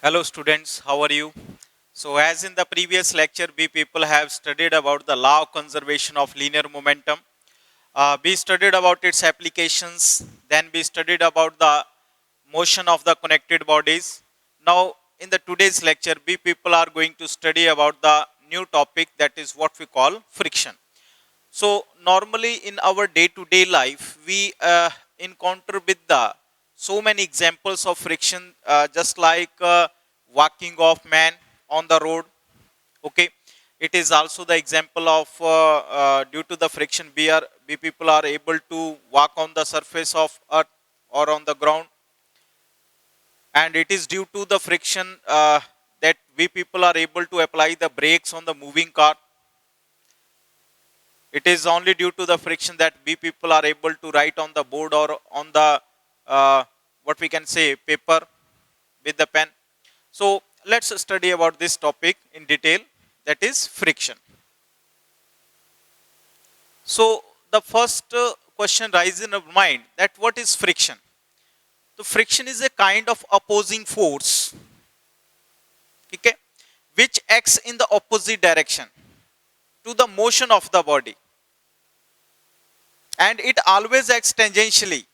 Hello students, how are you? So as in the previous lecture, we people have studied about the law of conservation of linear momentum. We studied about its applications, then we studied about the motion of the connected bodies. Now in the today's lecture, we people are going to study about the new topic, that is what we call friction. So normally in our day-to-day life, we encounter with the so many examples of friction, just like walking of man on the road. Okay, it is also the example of due to the friction, we people are able to walk on the surface of earth or on the ground, and it is due to the friction that we people are able to apply the brakes on the moving car. It is only due to the friction that we people are able to write on the board or on the what we can say paper with the pen. So let's study about this topic in detail, that is friction. So the first question rises in our mind, that what is friction? So friction is a kind of opposing force, okay, which acts in the opposite direction to the motion of the body, and it always acts tangentially.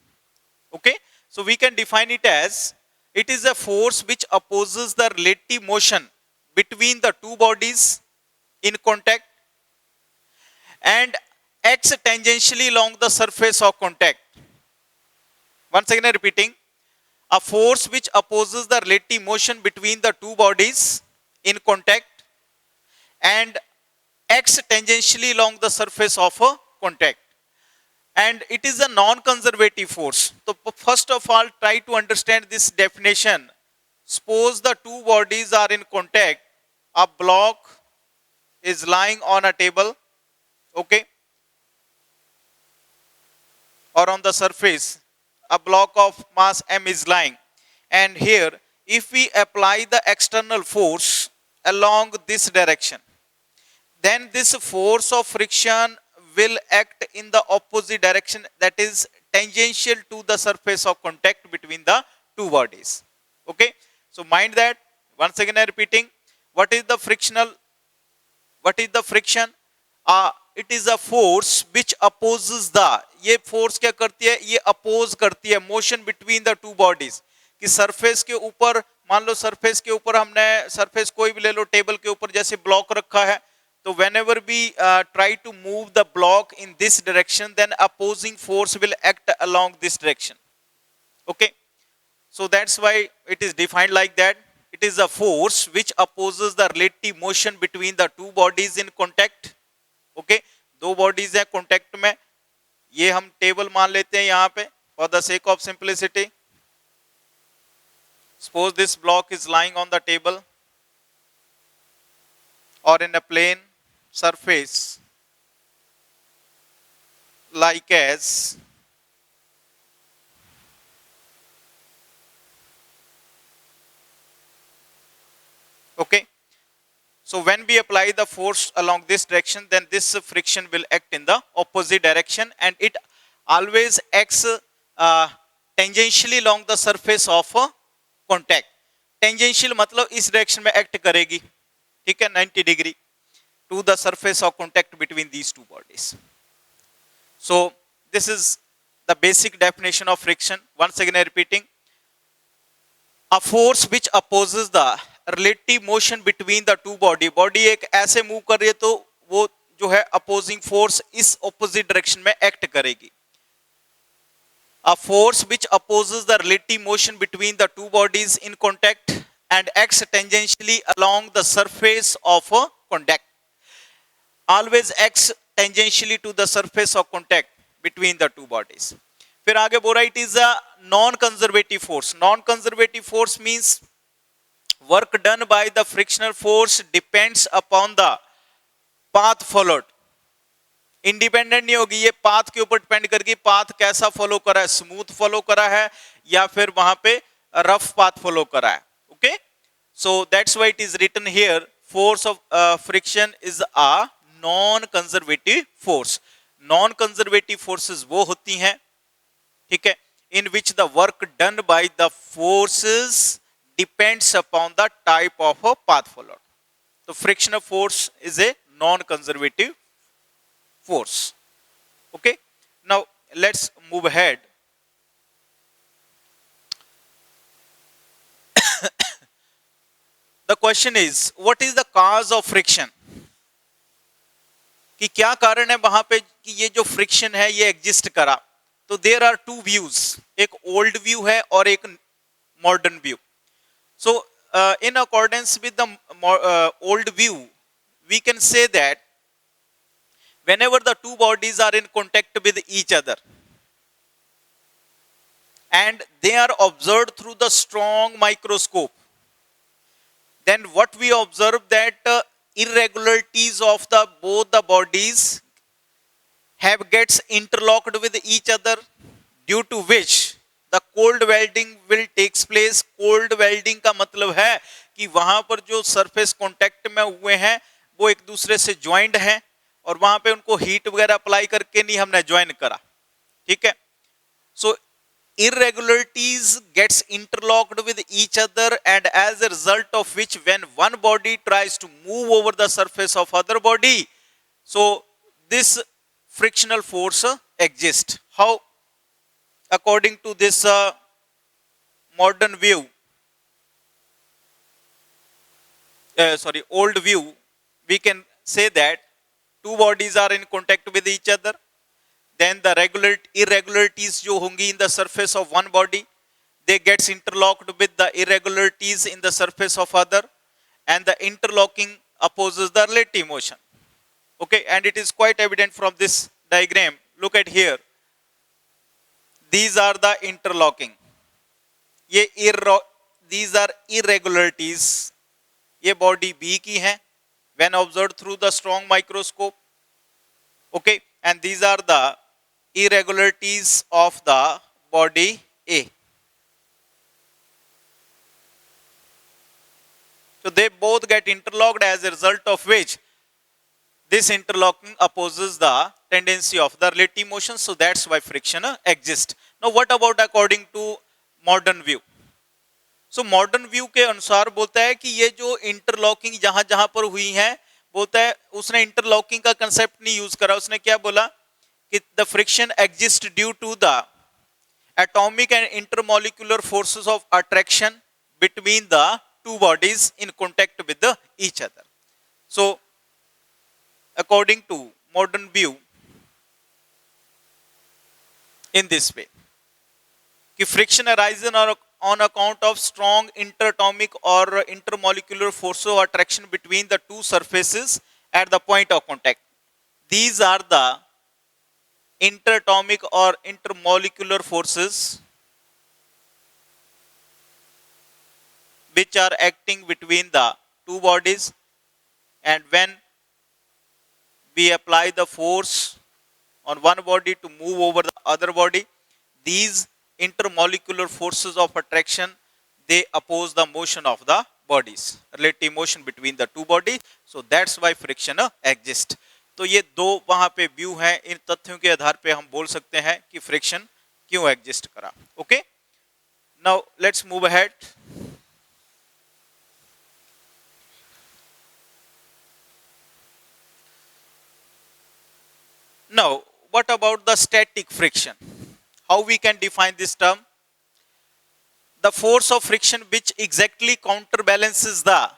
Okay, so we can define it as, it is a force which opposes the relative motion between the two bodies in contact and acts tangentially along the surface of contact. Once again repeating, a force which opposes the relative motion between the two bodies in contact and acts tangentially along the surface of a contact, and it is a non-conservative force. So first of all, try to understand this definition. Suppose the two bodies are in contact, a block is lying on a table, okay, or on the surface, a block of mass m is lying, and here if we apply the external force along this direction, then this force of friction will act in the opposite direction, that is tangential to the surface of contact between the two bodies. Okay, so mind that. Once again I repeating, what is the frictional, what is the friction? It is a force which opposes the, ये force क्या करती है, ये oppose करती है motion between the two bodies, कि surface के ऊपर, मान लो surface के ऊपर हमने surface कोई भी ले लो, टेबल के ऊपर जैसे block रखा है, तो whenever we try to move the block in this direction, then opposing force will act along this direction. Okay, so that's why it is defined like that. It is a force which opposes the relative motion between the two bodies in contact. Okay, दो bodies है contact में, ये हम table मान लेते हैं यहाँ पे for the sake of simplicity. Suppose this block is lying on the table or in a plane surface like as okay. So when we apply the force along this direction, then this friction will act in the opposite direction, and it always acts tangentially along the surface of a contact. Tangential मतलब इस direction में act करेगी, ठीक है, 90 degree to the surface of contact between these two bodies. So this is the basic definition of friction. Once again I repeating, a force which opposes the relative motion between the two body. Body एक ऐसे move कर रही है तो वो जो है opposing force इस opposite direction में act करेगी. A force which opposes the relative motion between the two bodies in contact and acts tangentially along the surface of a contact. Always acts tangentially to the surface of contact between the two bodies. फिर आगे बोल रहा है, it is a non-conservative force. Non-conservative force means work done by the frictional force depends upon the path followed. Independent नहीं होगी, ये path के ऊपर डिपेंड करेगी, पाथ कैसा फॉलो करा है, स्मूथ फॉलो करा है या फिर वहां पे रफ पाथ फॉलो करा है. Okay, so that's why it is written here, force of friction is a non conservative force. Non conservative forces वो होती हैं, ठीक है, in which the work done by the forces depends upon the type of a path followed. So frictional force is a non-conservative force. Okay. Now let's move ahead. The question is, what is the cause of friction? कि क्या कारण है वहां पे कि ये जो friction है ये एग्जिस्ट करा? तो देयर आर टू व्यूज, एक ओल्ड व्यू है और एक modern view. So in accordance with the old view, we can say that whenever the two bodies are in contact with each other and they are observed through the strong microscope, then what we observe that irregularities of the both the bodies have gets interlocked with each other, due to which the cold welding will takes place. cold welding का मतलब है कि वहां पर जो surface contact में हुए हैं वो एक दूसरे से ज्वाइंट हैं और वहां पे उनको हीट वगैरह अप्लाई करके नहीं हमने ज्वाइन करा. ठीक है. सो irregularities gets interlocked with each other, and as a result of which when one body tries to move over the surface of other body, so this frictional force exists. How? According to this modern view, old view, we can say that two bodies are in contact with each other, then the irregularities जो होंगी in the surface of one body, they gets interlocked with the irregularities in the surface of other, and the interlocking opposes the relative motion. Okay, and it is quite evident from this diagram. Look at here, these are the interlocking. These are irregularities. ये body B की है when observed through the strong microscope. Okay, and these are the irregularities of the body A. So they both get interlocked, as a result of which this interlocking opposes the tendency of the relative motion. So that's why friction exists. Now what about according to modern view? So modern view के अनुसार बोलता है कि ये जो interlocking जहां जहां पर हुई है, बोलता है उसने इंटरलॉकिंग का कंसेप्ट नहीं यूज करा. उसने क्या बोला कि the friction exists due to the atomic and intermolecular forces of attraction between the two bodies in contact with each other. So according to modern view, in this way, कि friction arises on account of strong interatomic or intermolecular force of attraction between the two surfaces at the point of contact. These are the interatomic or intermolecular forces which are acting between the two bodies, and when we apply the force on one body to move over the other body, these intermolecular forces of attraction, they oppose the motion of the bodies, relative motion between the two bodies. So that's why friction exists. तो ये दो वहां पे view हैं. इन तथ्यों के आधार पे हम बोल सकते हैं कि फ्रिक्शन क्यों एग्जिस्ट करा. Okay, now let's move ahead. Now what about the static friction? How we can define this term? The force of friction which exactly counterbalances the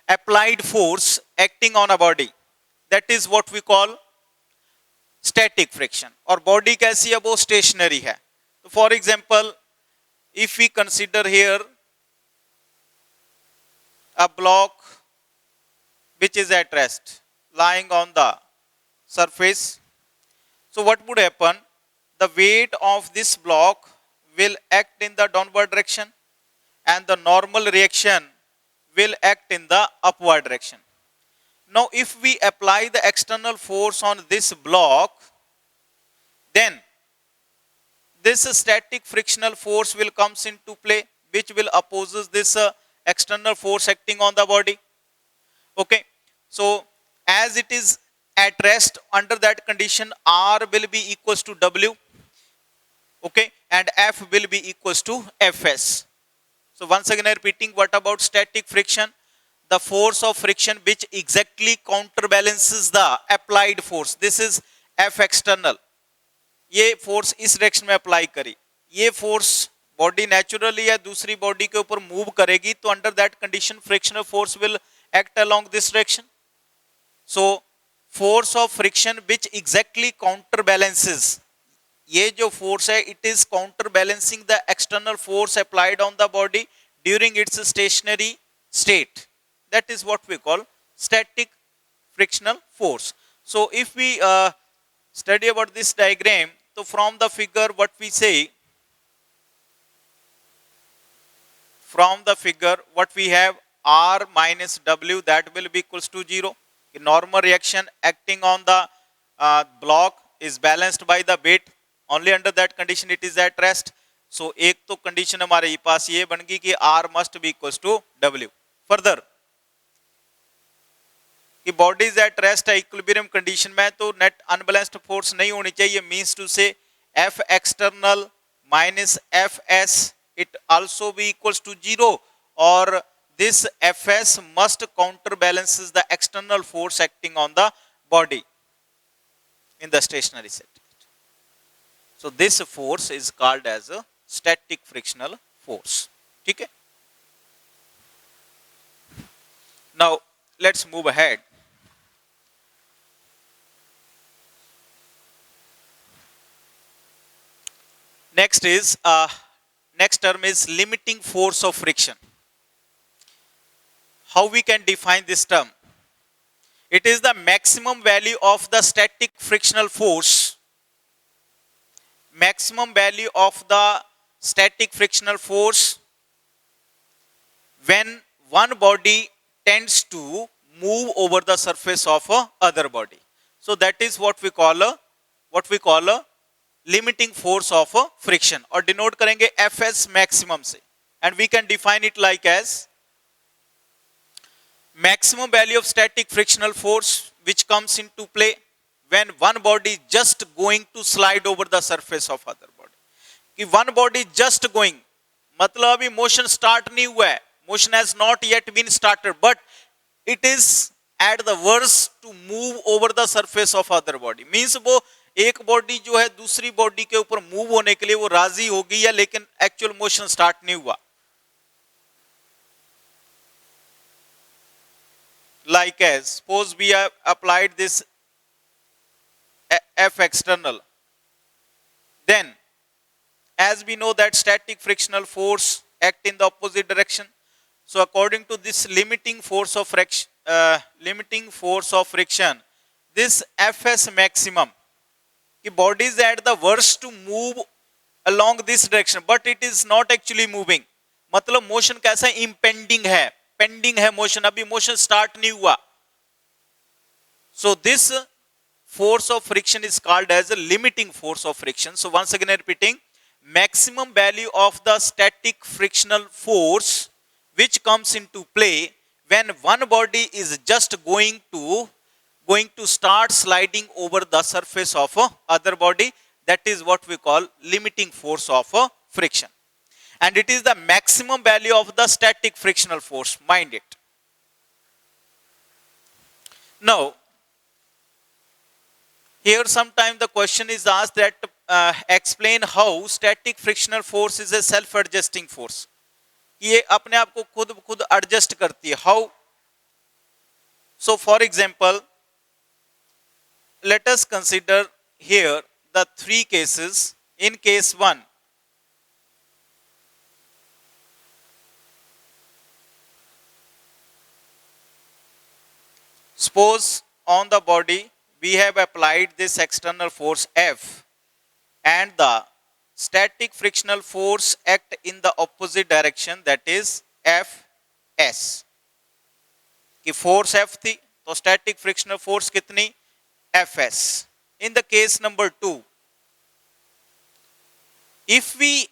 applied force acting on a body, that is what we call static friction. और body कैसी है? वो stationary है. तो for example, if we consider here a block which is at rest lying on the surface, so what would happen? The weight of this block will act in the downward direction and the normal reaction will act in the upward direction. Now if we apply the external force on this block, then this static frictional force will comes into play, which will opposes this external force acting on the body. Okay, so as it is at rest, under that condition R will be equals to W, okay, and F will be equals to Fs. So once again I repeating, what about static friction? The force of friction which exactly counterbalances the applied force. This is F external. ये force इस direction में apply करी, ये force body naturally या दूसरी body के ऊपर move करेगी, तो under that condition frictional force will act along this direction. So force of friction which exactly counter balances, ये जो फोर्स है it is counter balancing the external force applied on the body during its stationary state. That is what we call static frictional force. So if we study about this diagram, so from the figure what we say, from the figure what we have, R minus W, that will be equals to 0. The normal reaction acting on the block is balanced by the weight, only under that condition it is at rest. So एक तो condition हमारे पास ये बन गई कि R must be equals to W. Further कि body is at rest है equilibrium condition में, तो नेट अनबैलेंस्ड फोर्स नहीं होनी चाहिए. Means to say F external minus F S it also be equals to 0, और this F S must counter balances the external force acting on the body in the stationary state. So this force is called as a static frictional force. ठीक है, now let's move ahead. Next term is limiting force of friction. How we can define this term? It is the maximum value of the static frictional force. Maximum value of the static frictional force when one body tends to move over the surface of a other body. So that is what we call a limiting force of a friction, और denote करेंगे Fs maximum से, and we can define it like as maximum value of static frictional force which comes into play when one body just going to slide over the surface of other body. कि one body just going मतलब अभी motion start नहीं हुआ है, motion has not yet been started, but it is at the worst to move over the surface of other body. Means वो एक body जो है दूसरी बॉडी के ऊपर मूव होने के लिए वो राजी हो गई है, लेकिन एक्चुअल मोशन स्टार्ट नहीं हुआ. Like as suppose we have applied this F external, then as we know that static frictional force act in the opposite direction. So according to this limiting force of friction, this Fs maximum, body is at the worst to move along this direction, but it is not actually moving. मतलब motion कैसा impending है, pending है motion, अभी motion start नहीं हुआ. So this force of friction is called as a limiting force of friction. So once again repeating, maximum value of the static frictional force which comes into play when one body is just going to start sliding over the surface of a other body. That is what we call limiting force of a friction, and it is the maximum value of the static frictional force, mind it. Now here sometime the question is asked that explain how static frictional force is a self adjusting force. ये अपने आप को खुद adjust करती है. How? So for example, let us consider here the three cases. In case 1, suppose on the body we have applied this external force F, and the static frictional force act in the opposite direction, that is Fs. कि force F थी तो static frictional force कितनी, Fs. In the case number 2, if we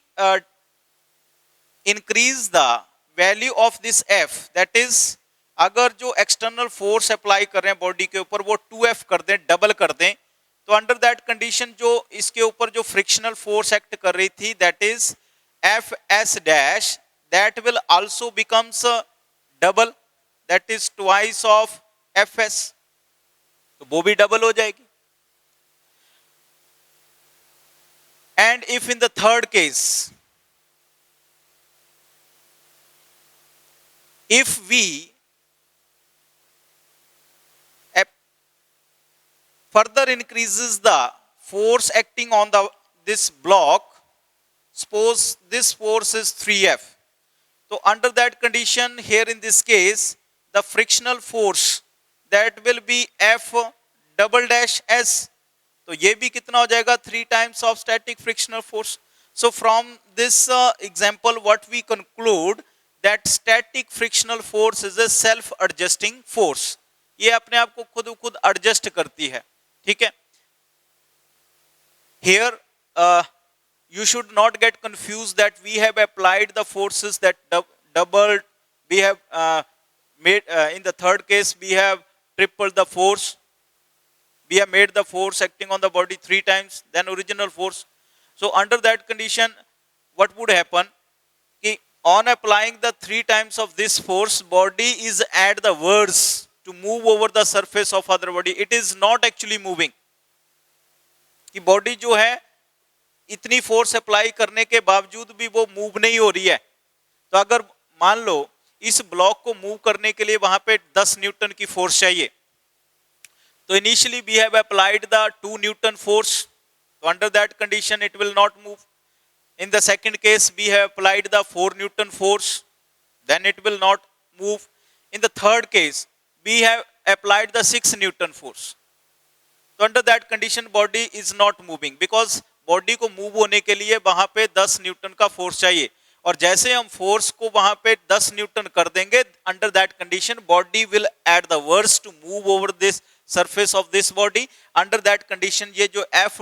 increase the value of this F, that is अगर जो external force apply कर रहे हैं body के ऊपर वो 2F कर दें, double कर दें, तो under that condition जो इसके ऊपर जो frictional force act कर रही थी, that is Fs dash, that will also becomes double, that is twice of Fs, तो वो भी डबल हो जाएगी. And if in the third case, if we further increases the force acting on the this block, suppose this force is 3F. So under that condition, here in this case, the frictional force that will be F double dash S. तो ये भी कितना हो जाएगा 3 times of static frictional force. So from this example, what we conclude that static frictional force is a self adjusting force. ये अपने आप को खुद adjust करती है. ठीक है. Here you should not get confused that we have applied the forces that doubled, we have made in the third case we have tripled the force, we have made the force acting on the body 3 times than original force. So under that condition, what would happen, कि on applying the 3 times of this force, body is at the worst to move over the surface of other body. It is not actually moving, कि body जो है इतनी force apply करने के बावजूद भी वो मूव नहीं हो रही है. तो अगर मान लो इस ब्लॉक को मूव करने के लिए वहां पे 10 न्यूटन की फोर्स चाहिए, तो initially we have applied the 2 newton force, तो under that condition it will not move. In the second case we have applied the 4 newton force, then it will not move. In the third case we have applied the 6 newton force. तो under that condition body is not moving, because body को move होने के लिए वहां पे 10 Newton का force चाहिए, और जैसे हम फोर्स को वहां पे 10 न्यूटन कर देंगे, under that condition body will at the worst to move over this surface of this body. Under that condition ये जो एफ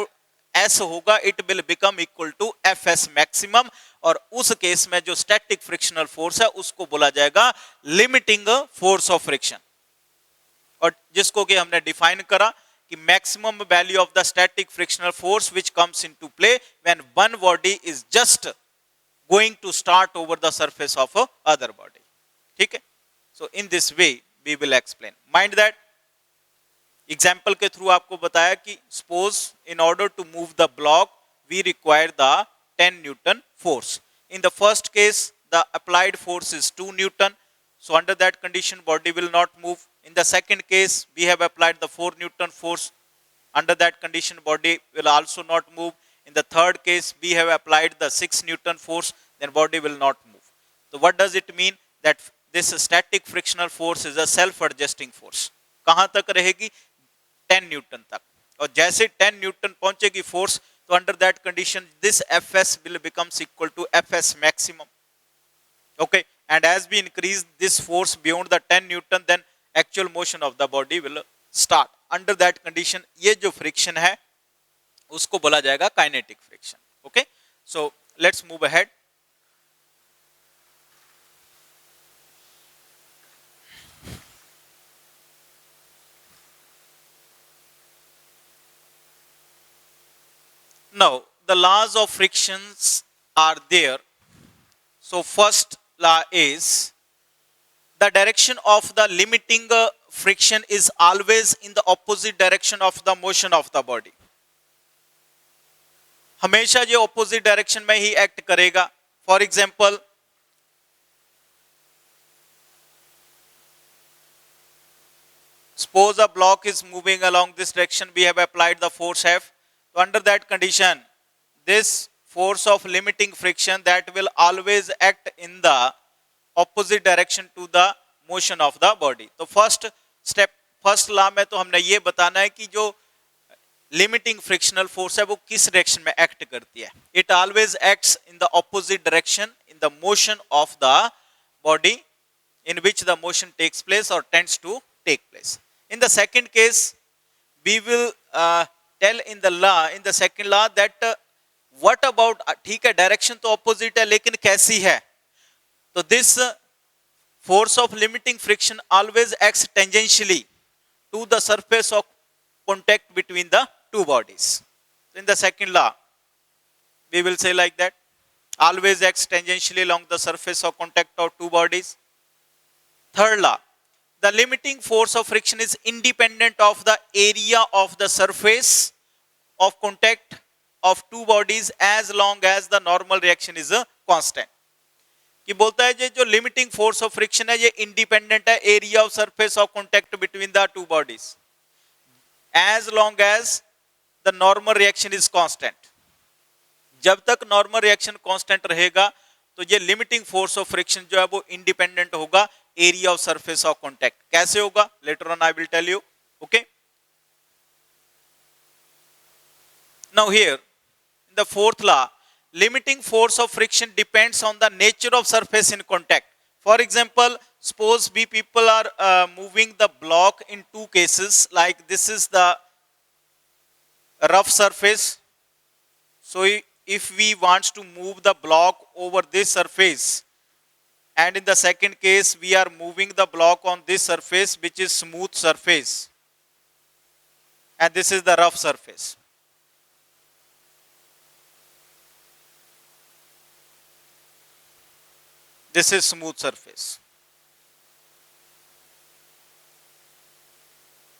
एस होगा it will become equal to F S maximum, और उस केस में जो static frictional force है उसको बोला जाएगा लिमिटिंग फोर्स ऑफ फ्रिक्शन, और जिसको कि हमने डिफाइन करा कि maximum value of the static frictional force which comes into play when one body is just going to start over the surface of a other body. ठीक है. So in this way we will explain. Mind that example के through आपको बताया कि suppose in order to move the block we require the 10 Newton force. In the first case the applied force is 2 Newton. So under that condition body will not move. In the second case we have applied the 4 Newton force. Under that condition body will also not move. In the third case we have applied the 6 Newton force, then body will not move. So what does it mean? That this static frictional force is a self adjusting force. कहां तक रहेगी? 10 Newton तक. और जैसे 10 Newton पहुंचेगी force, तो under that condition this Fs will becomes equal to Fs maximum. Okay, and as we increase this force beyond the 10 Newton, then actual motion of the body will start. Under that condition ये जो friction है उसको बोला जाएगा kinetic friction. Okay, so let's move ahead. Now the laws of frictions are there. So first law is the direction of the limiting friction is always in the opposite direction of the motion of the body. हमेशा ये opposite direction में ही act करेगा. For example, suppose a block is moving along this direction, we have applied the force F. So under that condition, this force of limiting friction that will always act in the opposite direction to the motion of the body. तो first law में तो हमने ये बताना है कि जो limiting frictional force है वो किस डायरेक्शन में एक्ट करती है. It always acts in the opposite direction in the motion of the body in which the motion takes place or tends to take place. In the second case, we will tell in the second law that what about, ठीक है direction तो opposite है लेकिन कैसी है. तो this force of limiting friction always acts tangentially to the surface of contact between the two bodies. In the second law, we will say like that. always acts tangentially along the surface of contact of two bodies. Third law, the limiting force of friction is independent of the area of the surface of contact of two bodies as long as the normal reaction is a constant. कि बोलता है जो limiting force of friction है ये independent है area of surface of contact between the two bodies as long as the normal reaction is constant. जब तक normal reaction constant रहेगा तो ये लिमिटिंग फोर्स ऑफ फ्रिक्शन जो है वो इंडिपेंडेंट होगा area of surface of contact. कैसे होगा later on I will tell you. Okay, now here in the fourth law, limiting force of friction depends on the nature of surface in contact. For example, suppose we people are moving the block in two cases, like this is the rough surface. So if we want to move the block over this surface, and in the second case we are moving the block on this surface which is smooth surface, and this is the rough surface. This is smooth surface.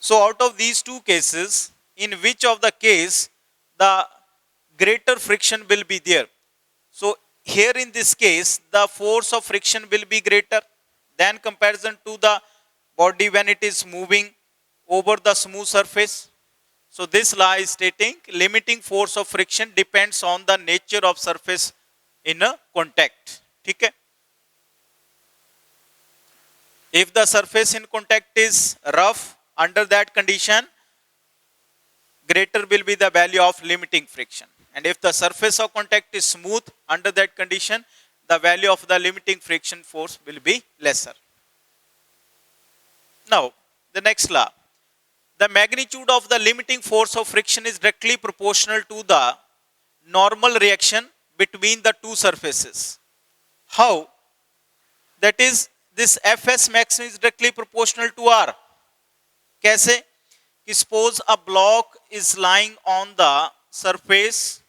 So out of these two cases, in which of the case the greater friction will be there? So here in this case, the force of friction will be greater than comparison to the body when it is moving over the smooth surface. So this law is stating limiting force of friction depends on the nature of surface in a contact. ठीक है. If the surface in contact is rough, under that condition, greater will be the value of limiting friction. And if the surface of contact is smooth, under that condition, the value of the limiting friction force will be lesser. Now, the next law. The magnitude of the limiting force of friction is directly proportional to the normal reaction between the two surfaces. How? That is, this Fs maximum is directly proportional to R. कैसे? कि suppose a block is lying on the surface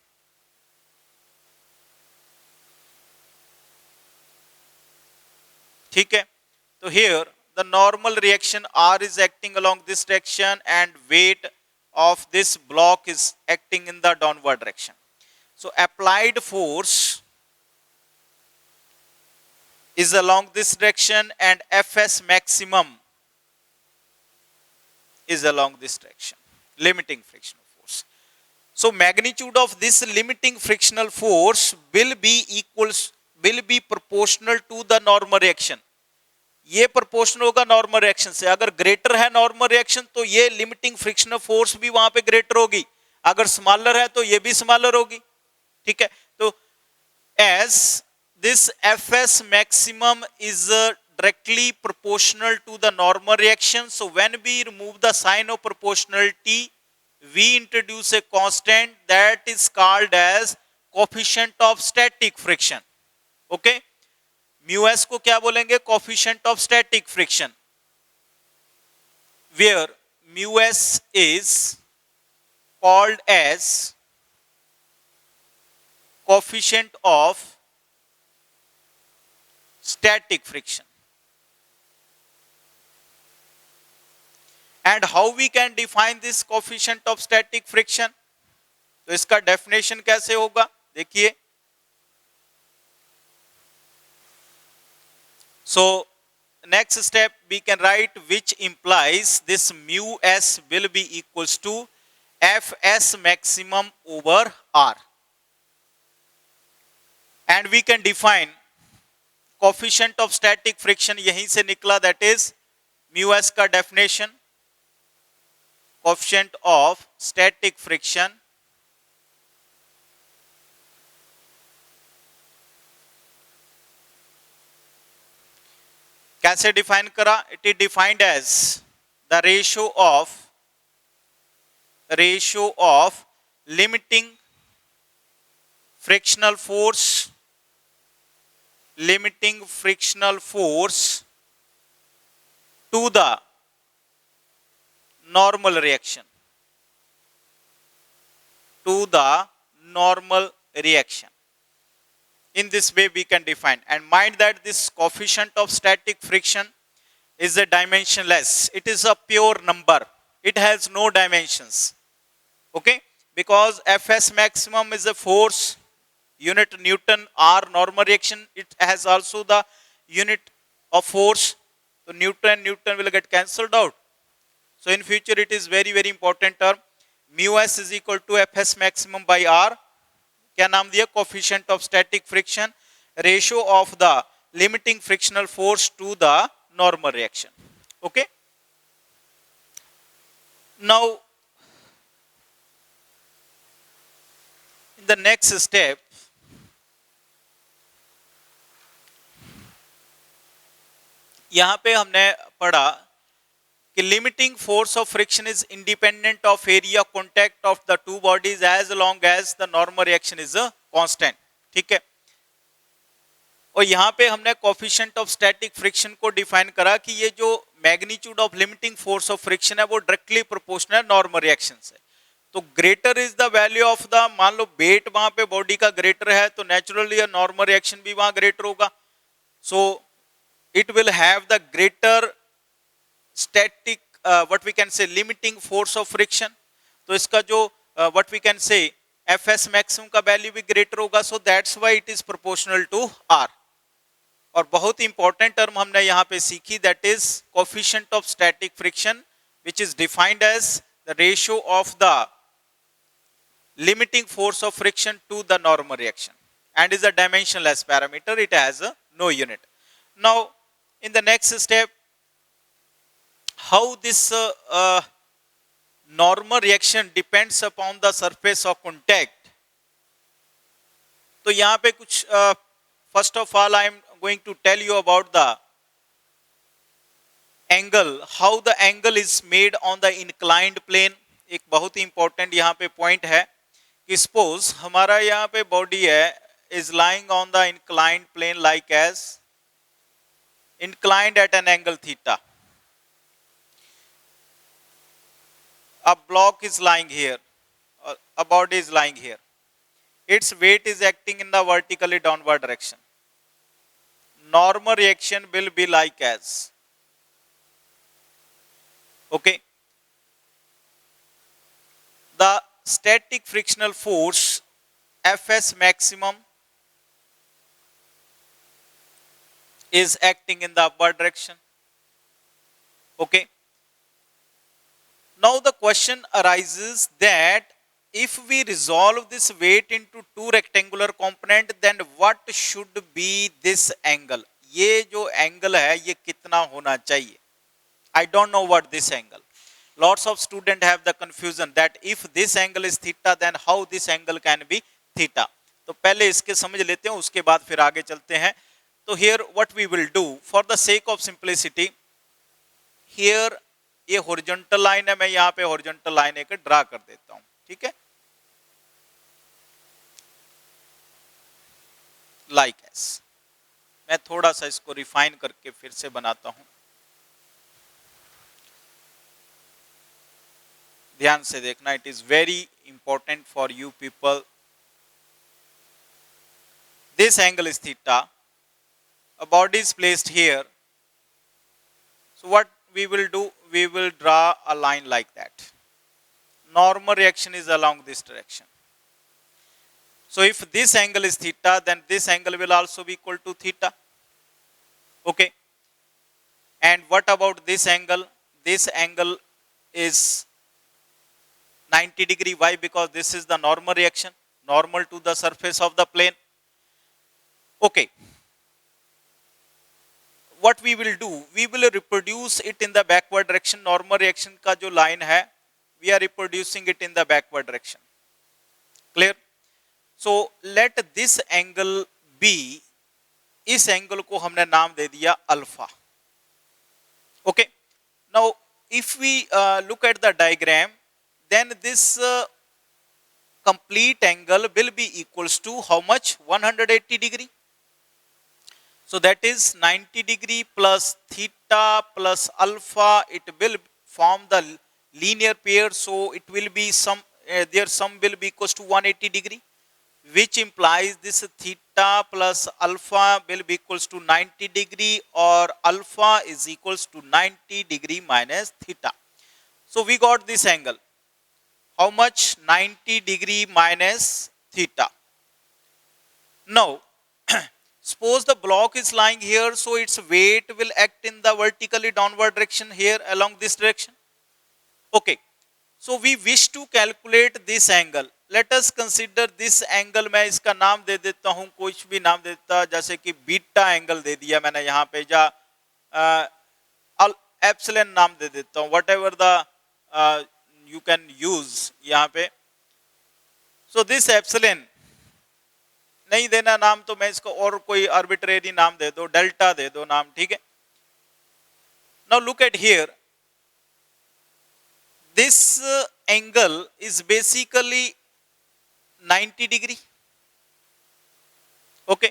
ठीक है. तो here the normal reaction R is acting along this direction and weight of this block is acting in the downward direction. So applied force is along this direction and Fs maximum is along this direction, limiting frictional force. So magnitude of this limiting frictional force will be proportional to the normal reaction. ये proportional होगा normal reaction से. अगर greater है normal reaction तो ये limiting frictional force भी वहां पे greater होगी. अगर smaller है तो ये भी smaller होगी. ठीक है. तो as this Fs maximum is directly proportional to the normal reaction. So when we remove the sign of proportionality, we introduce a constant that is called as coefficient of static friction. Okay? Mu s को क्या बोलेंगे? Coefficient of static friction. Where mu s is called as coefficient of static friction. And how we can define this coefficient of static friction? तो इसका definition कैसे होगा? देखिए. So next step we can write, which implies this mu s will be equals to Fs maximum over R. And we can define coefficient of static friction यहीं से निकला, that is mu s का definition, coefficient of static friction कैसे define करा? It is defined as the ratio of limiting frictional force to the normal reaction, In this way we can define, and mind that this coefficient of static friction is a dimensionless. It is a pure number. It has no dimensions. Okay, because Fs maximum is a force, unit Newton, R normal reaction, it has also the unit of force. So Newton will get cancelled out. So in future it is very very important term. Mu s is equal to Fs maximum by R. क्या नाम दिया? Coefficient of static friction, ratio of the limiting frictional force to the normal reaction. Okay, now in the next step यहां पे हमने पढ़ा कि limiting force of friction is independent of area contact of the two bodies as long as the normal reaction is constant. ठीक है, और यहां पे हमने कोफिशिएंट ऑफ स्टैटिक फ्रिक्शन को डिफाइन करा कि ये जो magnitude of limiting force of friction है वो डायरेक्टली प्रोपोर्शनल है नॉर्मल रिएक्शन से. तो greater is the value of the, मान लो वेट वहां पे बॉडी का ग्रेटर है तो नेचुरली नॉर्मल रिएक्शन भी वहां ग्रेटर होगा. So it will have the greater static what we can say limiting force of friction. तो इसका जो what we can say Fs maximum का वैल्यू भी ग्रेटर होगा. so that's why it is proportional to R. और बहुत important term हमने यहाँ पे सीखी, that is coefficient of static friction which is defined as the ratio of the limiting force of friction to the normal reaction and is a dimensionless parameter. It has no unit. Now in the next step, how this normal reaction depends upon the surface of contact. तो यहाँ पे कुछ first of all I am going to tell you about the angle, how the angle is made on the inclined plane. एक बहुत ही important यहाँ पे point है कि suppose हमारा यहाँ पे body है is lying on the inclined plane like as inclined at an angle theta. A block is lying here, a body is lying here. Its weight is acting in the vertically downward direction. Normal reaction will be like as, okay, the static frictional force Fs maximum is acting in the upward direction. Okay. Now the question arises that if we resolve this weight into two rectangular component, then what should be this angle? ये जो angle है ये कितना होना चाहिए? I don't know what this angle. Lots of students have the confusion that if this angle is theta, then how this angle can be theta. तो पहले इसके समझ लेते हैं, उसके बाद फिर आगे चलते हैं. तो here what we will do for the sake of simplicity, here ये हॉरिजॉन्टल लाइन है, मैं यहाँ पे हॉरिजॉन्टल लाइन एक ड्रा कर देता हूं. ठीक है, लाइक एस. मैं थोड़ा सा इसको रिफाइन करके फिर से बनाता हूं, ध्यान से देखना. It is very important for you people. This angle is theta, a body is placed here. So what we will do, we will draw a line like that. Normal reaction is along this direction. So if this angle is theta, then this angle will also be equal to theta. Okay. And what about this angle? This angle is 90 degree. Why? Because this is the normal reaction, normal to the surface of the plane. Okay. What we will do, we will reproduce it in the backward direction. Normal reaction का जो line है, we are reproducing it in the backward direction. Clear? So let this angle be, इस angle को हमने नाम दे दिया alpha. Okay. Now if we look at the diagram, then this complete angle will be equals to how much? 180 degree. So that is 90 degree plus theta plus alpha. It will form the linear pair. So it will be some, their sum will be equals to 180 degree. which implies this theta plus alpha will be equals to 90 degree, or alpha is equals to 90 degree minus theta. So we got this angle. How much? 90 degree minus theta. Now suppose the block is lying here, so its weight will act in the vertically downward direction here along this direction. Okay, so we wish to calculate this angle. Let us consider this angle. मैं इसका नाम दे देता हूं, कुछ भी नाम देता, जैसे कि बीटा एंगल दे दिया मैंने यहाँ पे, या एप्सिलॉन नाम दे देता हूं, what ever the you can use यहाँ पे. सो दिस एप्सिलॉन नहीं देना नाम, तो मैं इसको और कोई आर्बिट्रेरी नाम दे दो, डेल्टा दे दो नाम, ठीक है. Now look at here, this angle is basically 90 degree. Okay,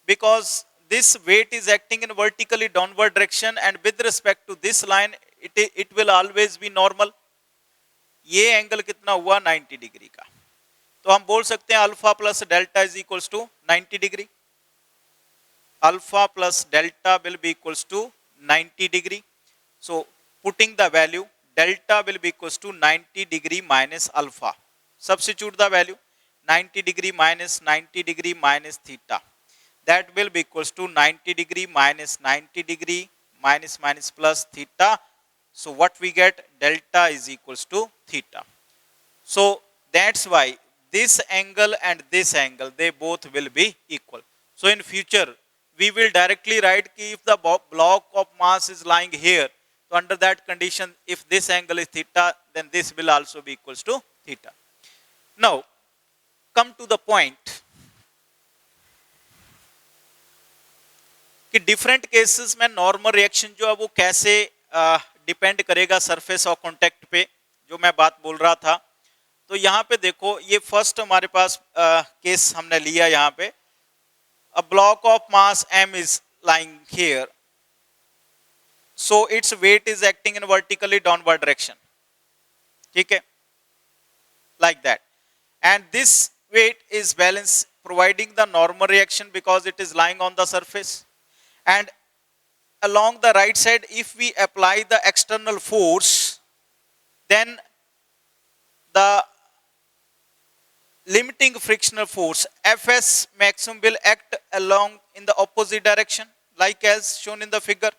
because this weight is acting in vertically downward direction, and with respect to this line it will always be normal. ये angle कितना हुआ? 90 degree का. तो हम बोल सकते हैं alpha plus delta is equals to 90 degree. Alpha plus delta will be equals to 90 degree. So putting the value, delta will be equals to 90 degree minus alpha. Substitute the value, 90 degree minus 90 degree minus theta. That will be equals to 90 degree minus 90 degree minus minus plus theta. So what we get? Delta is equals to theta. So that's why this angle and this angle, they both will be equal. So in future we will directly write कि if the block of mass is lying here, so under that condition, if this angle is theta, then this will also be equals to theta. Now come to the point कि different cases में normal reaction जो है वो कैसे depend करेगा surface of contact पे, जो मैं बात बोल रहा था. तो यहाँ पे देखो, ये फर्स्ट हमारे पास केस हमने लिया. यहाँ पे a block of mass m is lying here, so its weight is acting in vertically downward direction. ठीक है, like that, and this weight is balanced, providing the normal reaction because it is lying on the surface. And along the right side, if we apply the external force, then the limiting frictional force Fs maximum will act along in the opposite direction, like as shown in the figure.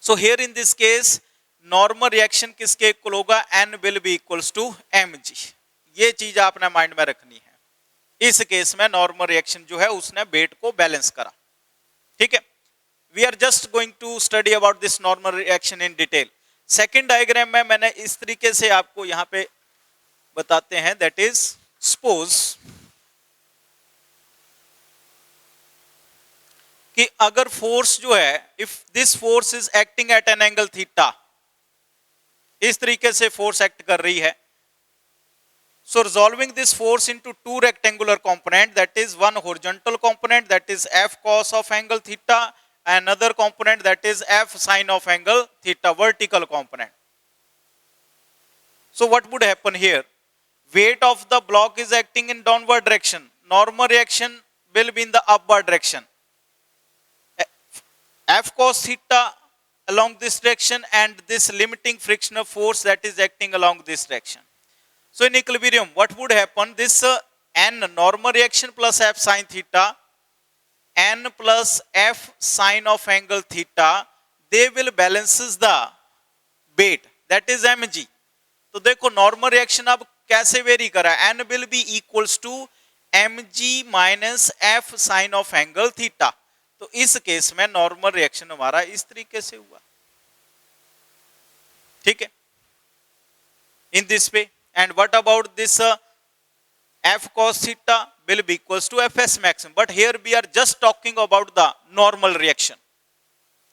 So here in this case, normal reaction किसके equal होगा? N will be equals to mg. ये चीज आपने mind में रखनी है. इस case में नॉर्मल रिएक्शन जो है उसने वेट को बैलेंस करा. ठीक है, we are just going to study about this normal reaction in detail. Second diagram में मैंने इस तरीके से आपको यहाँ पे बताते हैं, that is suppose कि अगर फोर्स जो है, if this force is acting at an angle theta, इस तरीके से फोर्स एक्ट कर रही है. So resolving this force into two rectangular component, that is one horizontal component, that is f cos of angle theta, and another component, that is f sin of angle theta, vertical component. So what would happen here? Weight of the block is acting in downward direction. Normal reaction will be in the upward direction. F cos theta along this direction, and this limiting frictional force that is acting along this direction. So in equilibrium, what would happen? This n normal reaction plus f sin theta, n plus f sin of angle theta, they will balances the weight, that is mg. तो देखो normal reaction अब कैसे very करा, n will be equals to mg minus f sin of angle theta. तो इस case में normal reaction हमारा इस तरीके से हुआ. ठीक है, इन this way. And what about this f cos theta will be equals to fs maximum. But here we are just talking about the normal reaction,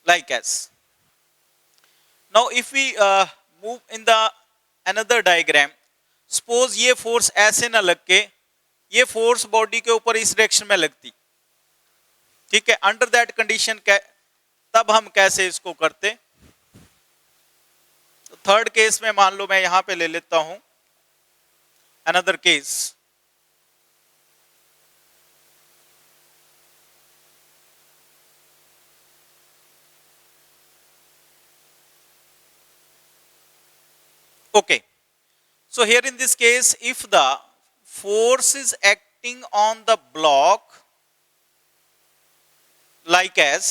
like as. Now if we move in the another diagram, suppose ये force ऐसे ना लग के ये force body के ऊपर इस direction में लगती. ठीक है, under that condition तब हम कैसे इसको करते? तो थर्ड केस में मान लो मैं यहाँ पे ले लेता हूँ another case. Okay, so here in this case, if the force is acting on the block like as,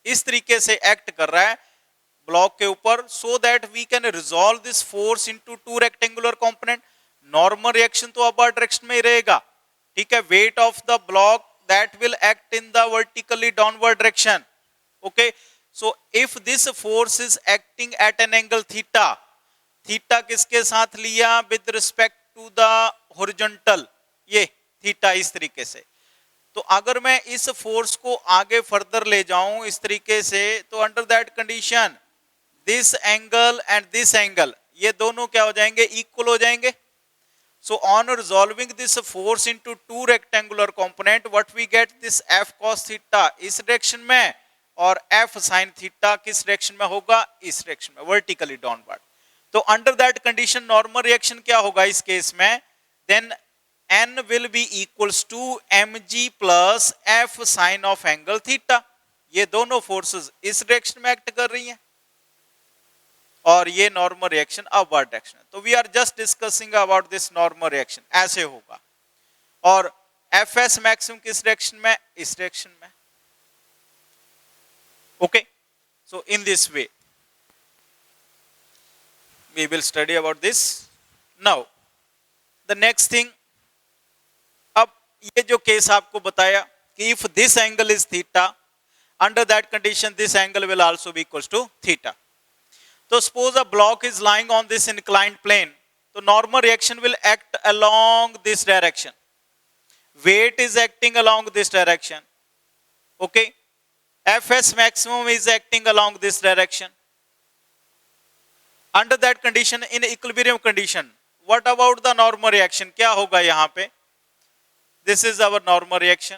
इस तरीके से एक्ट कर रहा है ब्लॉक के ऊपर, so that we can resolve this force into two rectangular component. Normal reaction तो upper direction में ही रहेगा, ठीक है। Weight of the block that will act in the vertically downward direction. Okay, so if this force is acting at an angle theta, theta किसके साथ लिया, with respect to the horizontal, ये theta इस तरीके से। तो अगर मैं इस फोर्स को आगे फर्दर ले जाऊं इस तरीके से, तो under that condition this angle and this angle, ये दोनों क्या हो जाएंगे, इक्वल हो जाएंगे। So on resolving this force into two rectangular component, what we get, this F cos theta इस डायरेक्शन में और एफ साइन थीटा किस डायरेक्शन में होगा, इस डायरेक्शन में, वर्टिकली डाउनवर्ड। तो under that condition normal reaction क्या होगा इस केस में, then n will be equals to mg plus f sin of angle theta। ये दोनों फोर्सेस इस डायरेक्शन में एक्ट कर रही हैं और ये नॉर्मल रिएक्शन अपवर्ड डायरेक्शन है। तो we are just discussing about this normal reaction, ऐसे होगा। और fs मैक्सिमम किस डायरेक्शन में, इस डायरेक्शन में। Okay, so in this way we will study about this. Now the next thing, अब ये जो केस आपको बताया कि if this angle is theta, under that condition this angle will also be equals to theta. तो suppose a block is lying on this inclined plane, तो normal reaction will act along this direction, weight is acting along this direction, okay, fs maximum is acting along this direction. Under that condition, in equilibrium condition, what about the normal reaction, क्या होगा यहाँ पे, this is our normal reaction,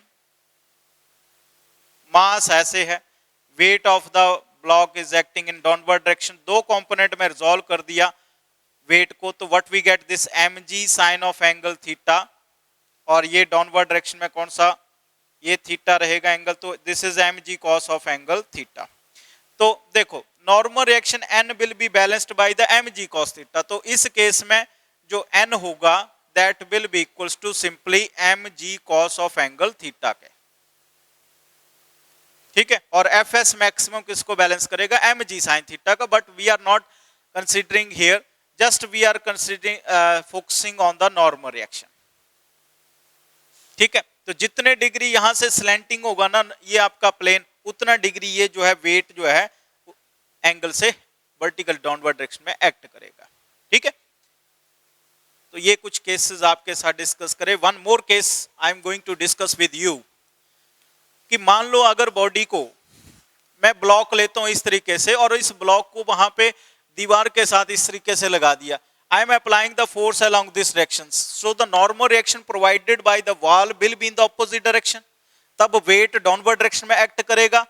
mass ऐसे है, weight of the block is acting in downward direction, दो component में resolve कर दिया weight को, तो what we get, this mg sin of angle theta, और ये downward direction में कौन सा, ये theta रहेगा एंगल, तो this is mg cos of angle theta। तो देखो normal reaction n will be balanced by the mg cos theta, तो इस केस में जो n होगा that will be equals to simply mg cos of angle theta के, ठीक है। और fs मैक्सिमम किसको बैलेंस करेगा, mg sin थीटा का, but we are not considering here, just we are considering focusing on the normal reaction, ठीक है। तो जितने डिग्री यहां से स्लैंटिंग होगा ना ये आपका प्लेन, उतना डिग्री ये जो है वेट जो है एंगल से वर्टिकल डाउनवर्ड डायरेक्शन में एक्ट करेगा, ठीक है। तो ये कुछ केसेस आपके साथ डिस्कस करें। One more case I am going to discuss with you, कि मान लो अगर बॉडी को मैं ब्लॉक लेता हूं इस तरीके से और इस ब्लॉक को वहां पे दीवार के साथ इस तरीके से लगा दिया, I am applying the force along this direction, so the normal reaction provided by the wall will be in the opposite direction, तब weight downward direction में एक्ट करेगा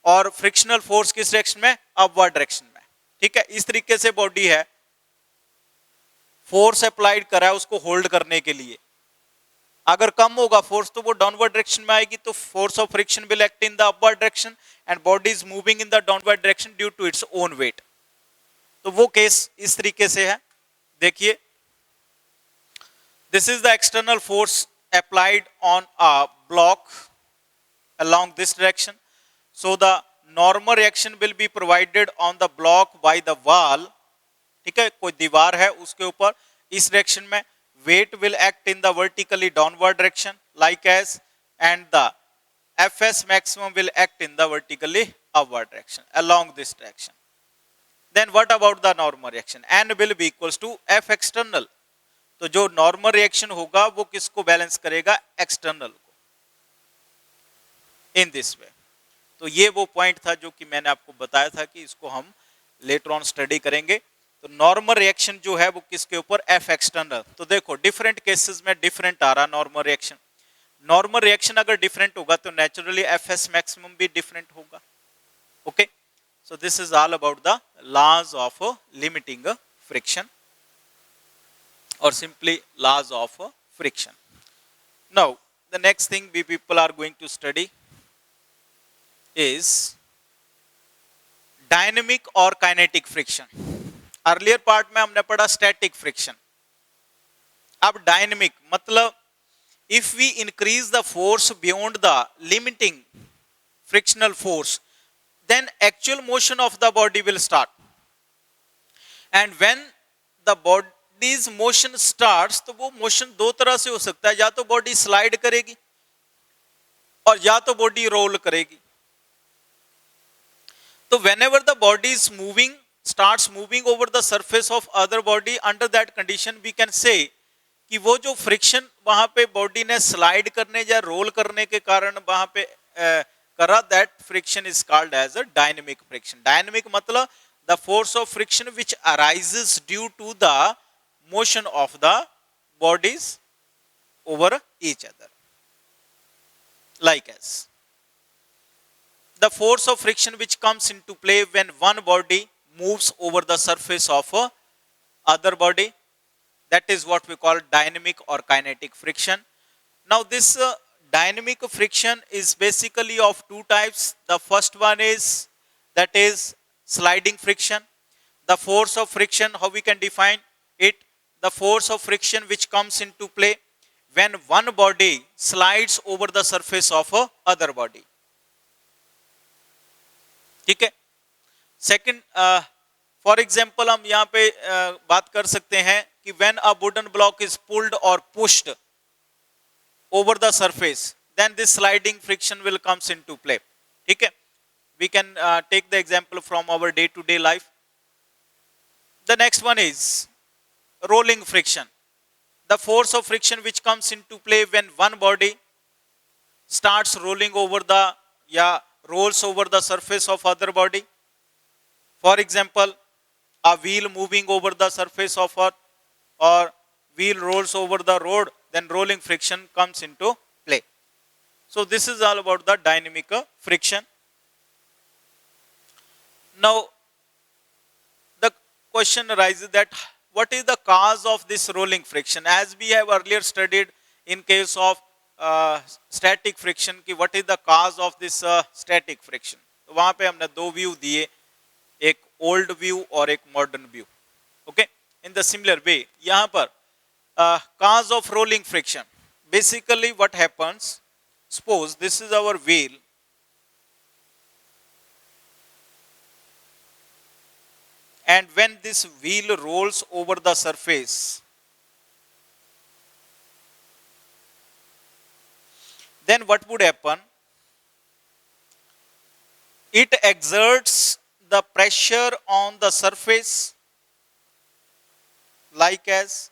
और फ्रिक्शनल फोर्स किस डायरेक्शन में, अपवर्ड डायरेक्शन में, ठीक है। इस तरीके से बॉडी है, फोर्स अप्लाइड करा है उसको होल्ड करने के लिए, अगर कम होगा फोर्स तो वो डाउनवर्ड डायरेक्शन में आएगी, तो force of friction will act in the upward direction and body is moving in the downward direction due to its own weight. तो वो केस इस तरीके से है, देखिए, this is the external force applied on a block along this direction, so the normal reaction will be provided on the block by the wall, ठीक है, कोई दीवार है उसके ऊपर इस डायरेक्शन में, weight will act in the vertically downward direction like as, and the fs maximum will act in the vertically upward direction along this direction. Then what about the normal reaction, n will be equals to f external, तो जो normal reaction होगा वो किसको balance करेगा, external को, इन this वे। तो ये वो पॉइंट था जो कि मैंने आपको बताया था कि इसको हम लेटर ऑन स्टडी करेंगे। तो नॉर्मल रिएक्शन जो है वो किसके ऊपर, एफ एक्सटर्नल। तो देखो डिफरेंट केसेस में डिफरेंट आ रहा नॉर्मल रिएक्शन, नॉर्मल रिएक्शन अगर डिफरेंट होगा तो नेचुरली एफ एस मैक्सिमम भी डिफरेंट होगा, okay. So this is all about the laws of limiting friction और simply laws of friction. Now the next thing we people are going to study is dynamic or kinetic friction, earlier part में हमने पढ़ा static friction. अब dynamic मतलब if we increase the force beyond the limiting frictional force, then actual motion of the body will start. And when the body's motion starts, तो वो motion दो तरह से हो सकता है, या तो बॉडी स्लाइड करेगी और या तो बॉडी रोल करेगी। तो whenever the body is moving, starts moving over the surface of other body, under that condition we can say कि वो जो फ्रिक्शन वहां पे बॉडी ने स्लाइड करने या रोल करने के कारण वहां पे करा, that friction is called as a dynamic friction. Dynamic मतलब the force of friction which arises due to the motion of the bodies over each other, like as the force of friction which comes into play when one body moves over the surface of a other body, that is what we call dynamic or kinetic friction. Now this dynamic friction is basically of two types. The first one is that is sliding friction. The force of friction, how we can define it? The force of friction which comes into play when one body slides over the surface of a other body. ठीक है। Second, for example हम यहाँ पे बात कर सकते हैं कि when a wooden block is pulled और pushed over the surface, then this sliding friction will comes into play. ठीक है, we can take the example from our day to day life. The next one is rolling friction. The force of friction which comes into play when one body starts rolling over the या rolls over the surface of other body. For example, a wheel moving over the surface of earth or wheel rolls over the road, then rolling friction comes into play. So this is all about the dynamic friction. Now the question arises that what is the cause of this rolling friction? As we have earlier studied in case of static friction की what is the cause of this static friction. तो वहां पे हमने दो view दिए, एक old view और एक modern view. Okay, in the similar way यहां पर cause of rolling friction, basically what happens, suppose this is our wheel and when this wheel rolls over the surface, then what would happen? It exerts the pressure on the surface, like as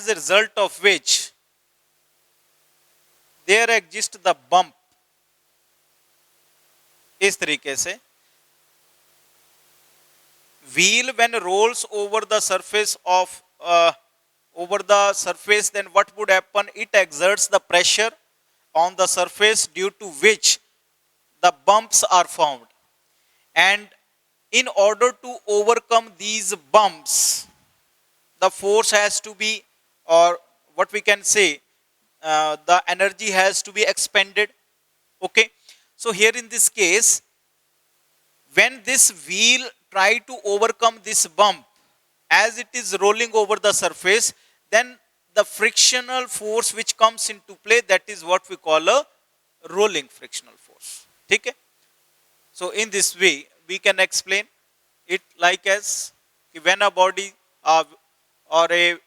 a result of which there exists the bump. इस तरीके से wheel when rolls over the surface of over the surface, then what would happen? It exerts the pressure on the surface due to which the bumps are formed. And in order to overcome these bumps, the force has to be, or what we can say, the energy has to be expended. Okay, so here in this case, when this wheel try to overcome this bump as it is rolling over the surface, then the frictional force which comes into play, that is what we call a rolling frictional force. ठीक है, so in this way we can explain it like as when a body or a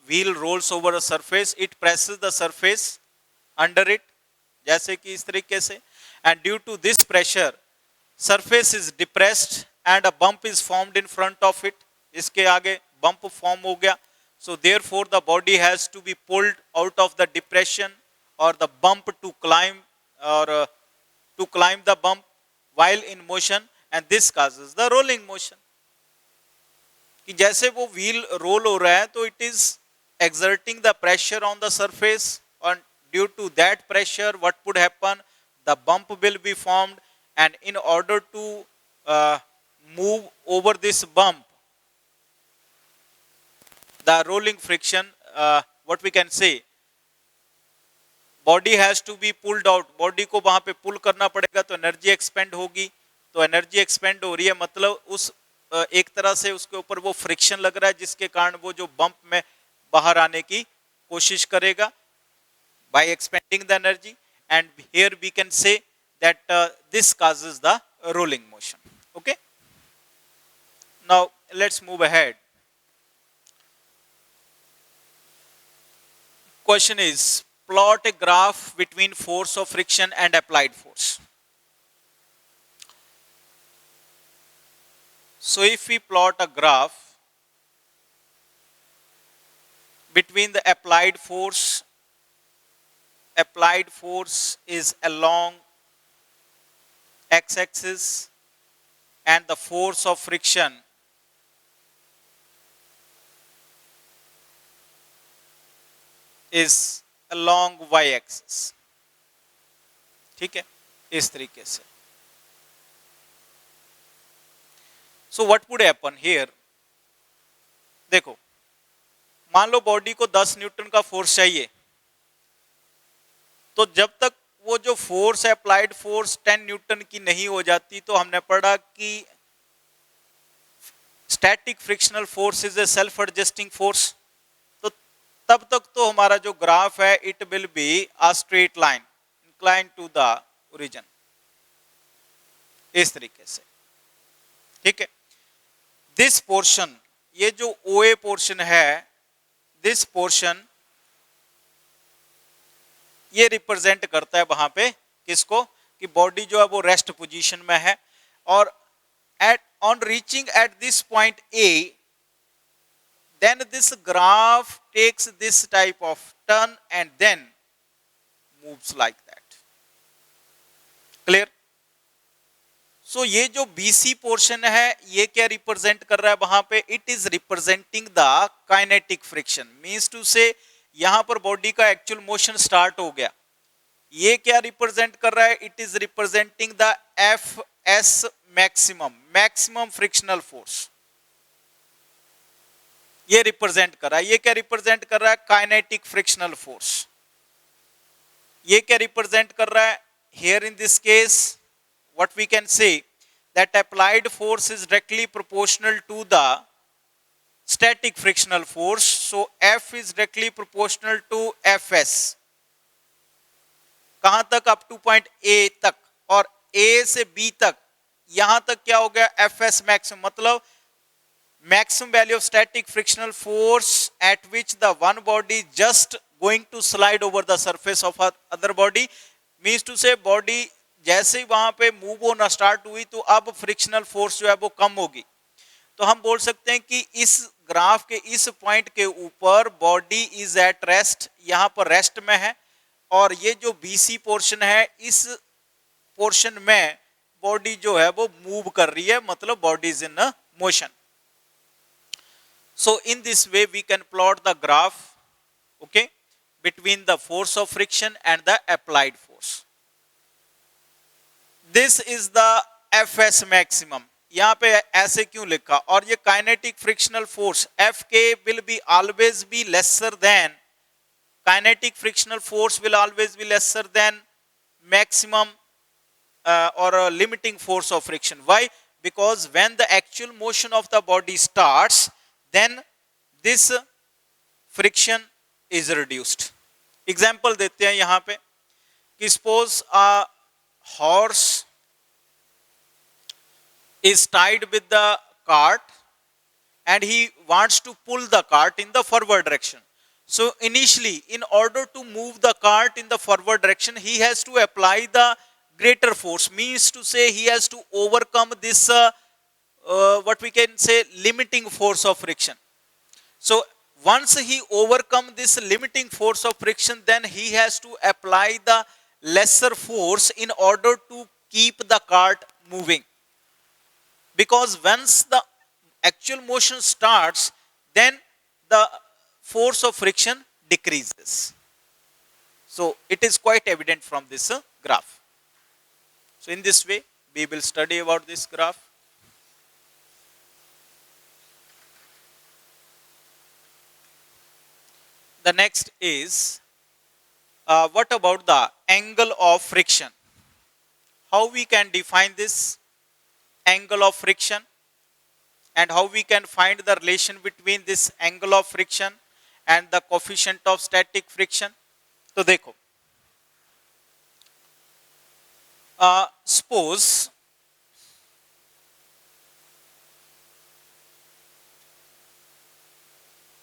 wheel rolls over a surface, it presses the surface under it, जैसे कि इस तरीके से, and due to this pressure surface is depressed and a bump is formed in front of it. इसके आगे bump form हो गया, so therefore the body has to be pulled out of the depression or the bump to climb or to climb the bump while in motion, and this causes the rolling motion. कि जैसे वो wheel roll हो रहा है तो it is exerting the pressure on the surface, and due to that pressure what would happen, the bump will be formed, and in order to move over this bump, the rolling friction, what we can say, body has to be pulled out, body को वहां पे pull करना पड़ेगा तो energy expend होगी, तो energy expend हो रही है मतलब उस एक तरह से उसके ऊपर वो फ्रिक्शन लग रहा है, जिसके कारण वो जो बम्प में बाहर आने की कोशिश करेगा by expending the energy, and here we can say that this causes the rolling motion. Okay, now let's move ahead. Question is, plot a graph between force of friction and applied force. So if we plot a graph between the applied force is along x-axis and the force of friction is along y-axis. ठीक है, इस तरीके से. So what would happen here? देखो, मान लो body को 10 Newton का force चाहिए, तो जब तक वो जो फोर्स है अप्लाइड फोर्स 10 न्यूटन की नहीं हो जाती, तो हमने पढ़ा कि static frictional force is a self adjusting force. तो तब तक तो हमारा जो ग्राफ है it will be a straight line incline to the origin, इस तरीके से. ठीक है, दिस पोर्शन, ये जो OA पोर्शन है, दिस पोर्शन ये रिप्रेजेंट करता है वहां पे किसको, कि बॉडी जो है वो रेस्ट पोजीशन में है, और at on reaching at this point A, then this graph takes this type of turn and then moves like that. Clear? So ये जो BC पोर्शन है ये क्या रिप्रेजेंट कर रहा है वहां पे, it is representing the kinetic friction. Means to say यहां पर बॉडी का एक्चुअल मोशन स्टार्ट हो गया. ये क्या रिप्रेजेंट कर रहा है, it is representing the FS maximum frictional force. ये रिप्रेजेंट कर रहा है. ये क्या रिप्रेजेंट कर रहा है, काइनेटिक फ्रिक्शनल फोर्स. ये क्या रिप्रेजेंट कर रहा है, here in this case what we can say that applied force is directly proportional to the static frictional force. So F is directly proportional to Fs. कहां तक, अप टू पॉइंट A तक, और A से B तक, यहां तक क्या हो गया, Fs मैक्सिमम. मतलब maximum value of static frictional force at which the one body just going to slide over the surface of other body. Means to say body जैसे ही वहां पे मूव होना स्टार्ट हुई तो अब फ्रिक्शनल फोर्स जो है वो कम होगी. तो हम बोल सकते हैं कि इस ग्राफ के इस पॉइंट के ऊपर बॉडी इज एट रेस्ट, यहां पर रेस्ट में है, और ये जो BC पोर्शन है इस पोर्शन में बॉडी जो है वो मूव कर रही है, मतलब body is in motion. So in this way we can plot the graph, okay, between the force of friction and the applied force. This is the Fs maximum. यहां पे ऐसे क्यों लिखा, और ये kinetic frictional force Fk will be always be lesser than, kinetic frictional force will always be lesser than maximum or limiting force of friction. Why? Because when the actual motion of the body starts, then this friction is reduced. Example देते हैं यहाँ पे कि suppose a horse is tied with the cart and he wants to pull the cart in the forward direction. So initially, in order to move the cart in the forward direction, he has to apply the greater force. Means to say he has to overcome this what we can say limiting force of friction. So once he overcome this limiting force of friction, then he has to apply the lesser force in order to keep the cart moving. Because once the actual motion starts, then the force of friction decreases. So it is quite evident from this graph. So in this way, we will study about this graph. The next is, what about the angle of friction? How we can define this angle of friction? and how we can find the relation between this angle of friction and the coefficient of static friction. तो देखो, suppose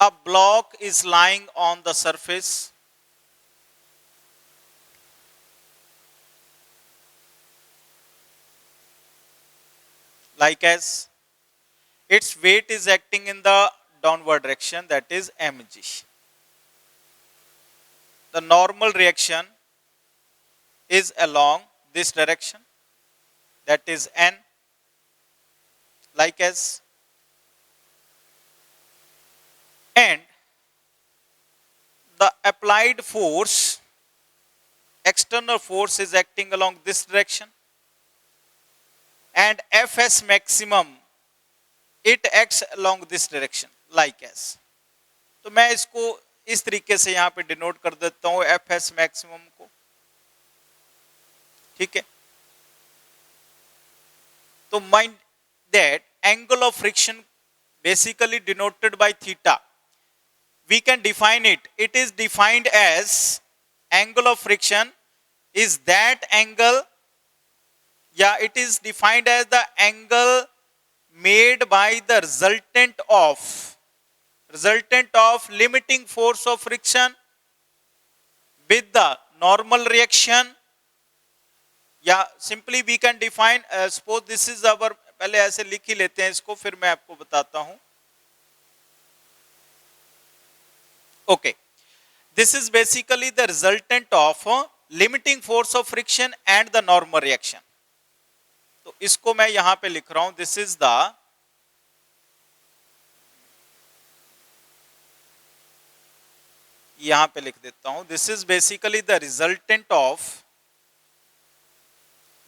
a block is lying on the surface like as its weight is acting in the downward direction, that is mg. The normal reaction is along this direction, that is n, like as, and the applied force, external force, is acting along this direction, and Fs maximum, it acts along this direction like as. तो मैं इसको इस तरीके से यहां पे denote कर देता हूं Fs मैक्सिमम को, ठीक है. तो mind that angle of friction basically denoted by theta. We can define it. It is defined as angle of friction is that angle, yeah, it is defined as the angle made by the resultant of limiting force of friction with the normal reaction. Yeah, simply we can define, suppose this is our, पहले ऐसे लिख ही लेते हैं इसको, फिर मैं आपको बताता हूं. Okay, this is basically the resultant of limiting force of friction and the normal reaction. तो इसको मैं यहां पे लिख रहा हूं, this is the यहां पे लिख देता हूं, this is basically the resultant of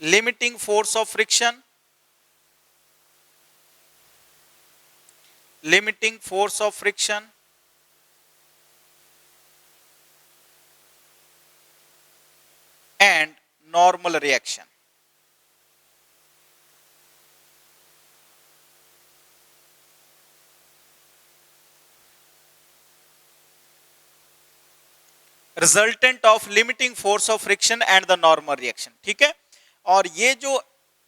limiting force of friction, limiting force of friction and normal reaction. Resultant of limiting force of friction and the normal reaction, ठीक है. और ये जो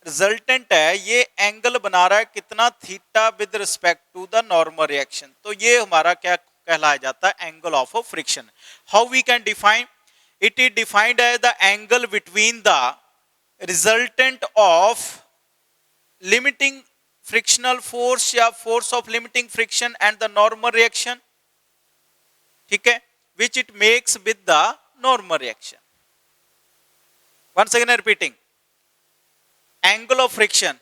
रिजल्टेंट है ये एंगल बना रहा है कितना, theta with respect to the normal reaction. तो ये हमारा क्या कहलाया जाता है, angle of friction. How we can define it? Is defined as the angle between the resultant of limiting frictional force या force of limiting friction and the normal reaction, ठीक है, which it makes with the normal reaction. Once again repeating, angle of friction,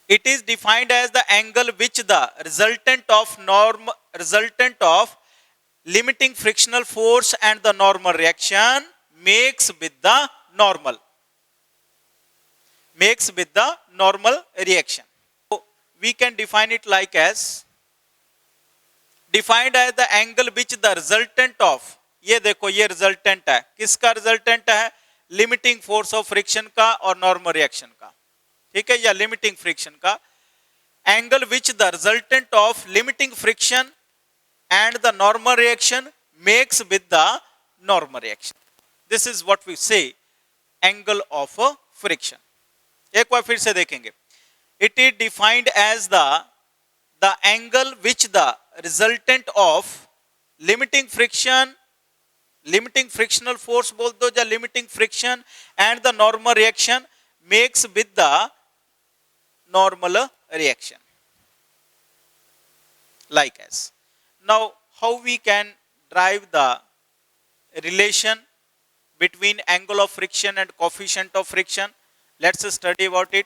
it is defined as the angle which the resultant of limiting frictional force and the normal reaction makes with the normal reaction. So we can define it like as, defined as the angle which the resultant of, ये देखो ये resultant है, किसका resultant है, limiting force of friction का और normal reaction का, ठीक है, या लिमिटिंग फ्रिक्शन का. Angle which the resultant of limiting friction and the normal reaction makes with the normal reaction. This is what we say angle of friction. एक बार फिर से देखेंगे. It is defined as the angle which the resultant of limiting friction, limiting frictional force बोल दो या limiting friction and the normal reaction makes with the normal reaction like as. Now, how we can drive the relation between angle of friction and coefficient of friction? Let's study about it.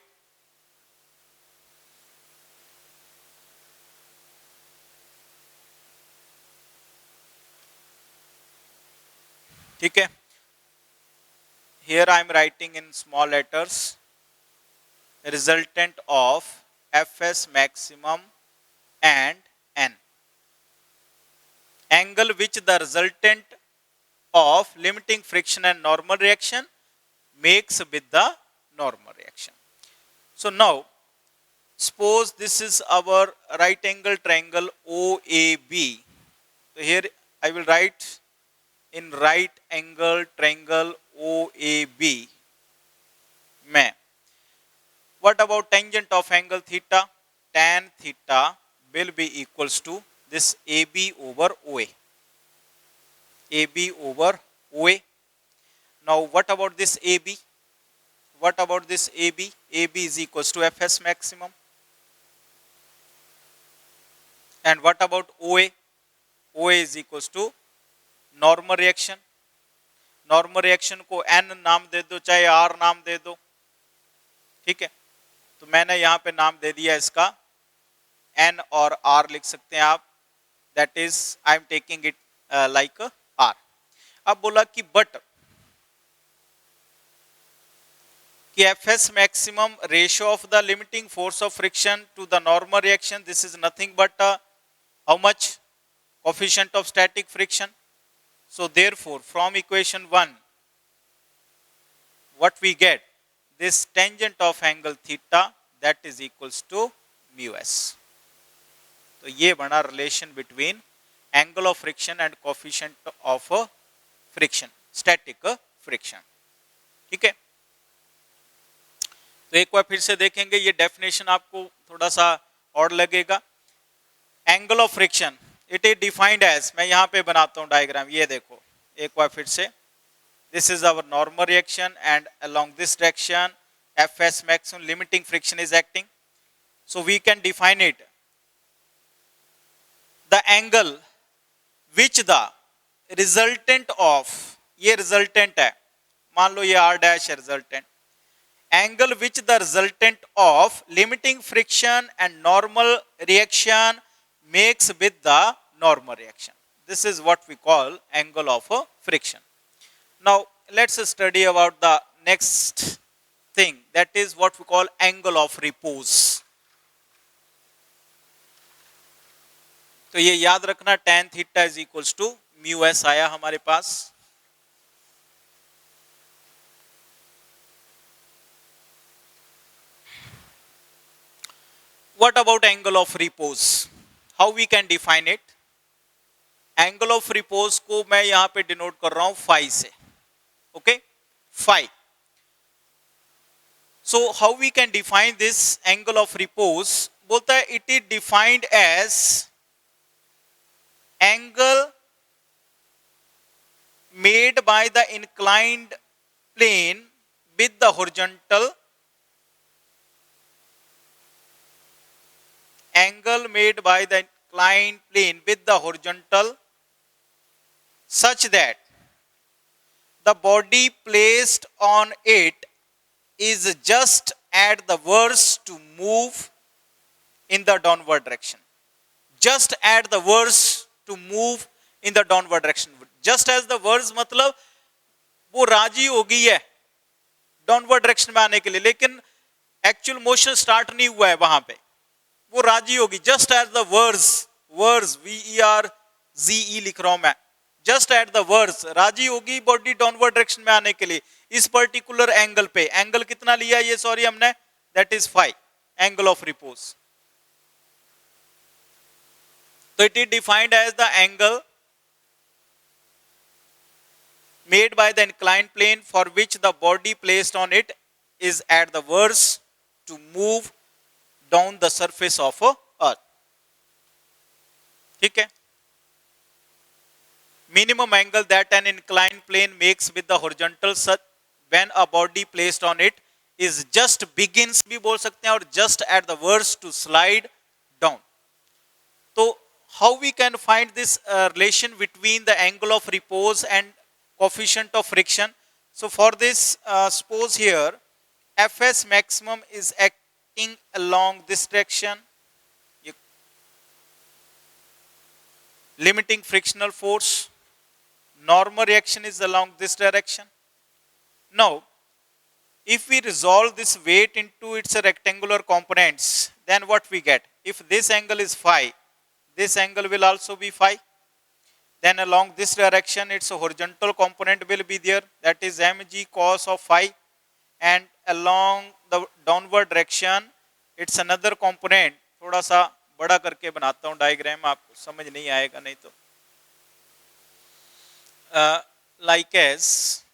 ठीक है, here I am writing in small letters, resultant of Fs maximum and n. Angle which the resultant of limiting friction and normal reaction makes with the normal reaction. So now, suppose this is our right angle triangle OAB. So here I will write in right angle triangle OAB में. What about tangent of angle theta? Tan theta will be equals to this AB over OA. AB over OA. Now what about this AB? What about this AB? AB is equals to Fs maximum. And what about OA? OA is equals to normal reaction. Normal reaction को N नाम दे दो चाहे R नाम दे दो, ठीक है. तो मैंने यहां पे नाम दे दिया इसका N और R लिख सकते हैं आप. That is I am taking it like R. अब बोला कि बट कि Fs maximum ratio of the limiting force of friction to the normal reaction, this is nothing but how much? Coefficient of static friction. So therefore from equation 1 what we get, this tangent of angle theta that is equals to mu s. तो ये बना relation between angle of friction and coefficient of friction, static friction, ठीक है. तो एक बार फिर से देखेंगे, ये डेफिनेशन आपको थोड़ा सा और लगेगा. Angle of friction it is defined as, मैं यहां पे बनाता हूं डायग्राम, ये देखो एक बार फिर से. This is our normal reaction and along this direction Fs maximum limiting friction is acting. So we can define it, the angle which the resultant of, ये resultant है, मान लो ये R dash है resultant, angle which the resultant of limiting friction and normal reaction makes with the normal reaction. This is what we call angle of friction. Now let's study about the next thing, that is what we call angle of repose. तो ये याद रखना, tan theta is equals to mu s आया हमारे पास. What about angle of repose? How we can define it? Angle of repose को मैं यहां पे डिनोट कर रहा हूं phi से. Okay, phi. So how we can define this angle of repose? बोलता है it is defined as angle made by the inclined plane with the horizontal, angle made by the inclined plane with the horizontal such that the body placed on it is just at the worst to move in the downward direction. Just at the worst to move in the downward direction. Just as the words मतलब वो राजी हो गई है downward direction में आने के लिए, लेकिन एक्चुअल मोशन स्टार्ट नहीं हुआ है वहां पे, वो राजी होगी. Just at the words VERZE लिख रहा हूं मैं, जस्ट एट द वर्ड्स राजी होगी बॉडी डाउनवर्ड डायरेक्शन में आने के लिए इस पर्टिकुलर एंगल पे. एंगल कितना लिया ये, सॉरी हमने, that is phi, angle of repose. तो it is defined as the angle made by the inclined plane for which the body placed on it is at the worst to move down the surface of earth. ठीक है. Minimum angle that an inclined plane makes with the horizontal such when a body placed on it is just begins भी बोल सकते हैं और just at the worst to slide down. तो how we can find this relation between the angle of repose and coefficient of friction? So for this suppose here Fs maximum is acting along this direction, limiting frictional force, normal reaction is along this direction. Now if we resolve this weight into its rectangular components, then what we get? If this angle is phi, this angle will also be phi. Then along this direction its horizontal component will be there, that is mg cos of phi, and along the downward direction it's another component. थोड़ा सा बड़ा करके बनाता हूं diagram, आपको समझ नहीं आएगा नहीं तो. Like as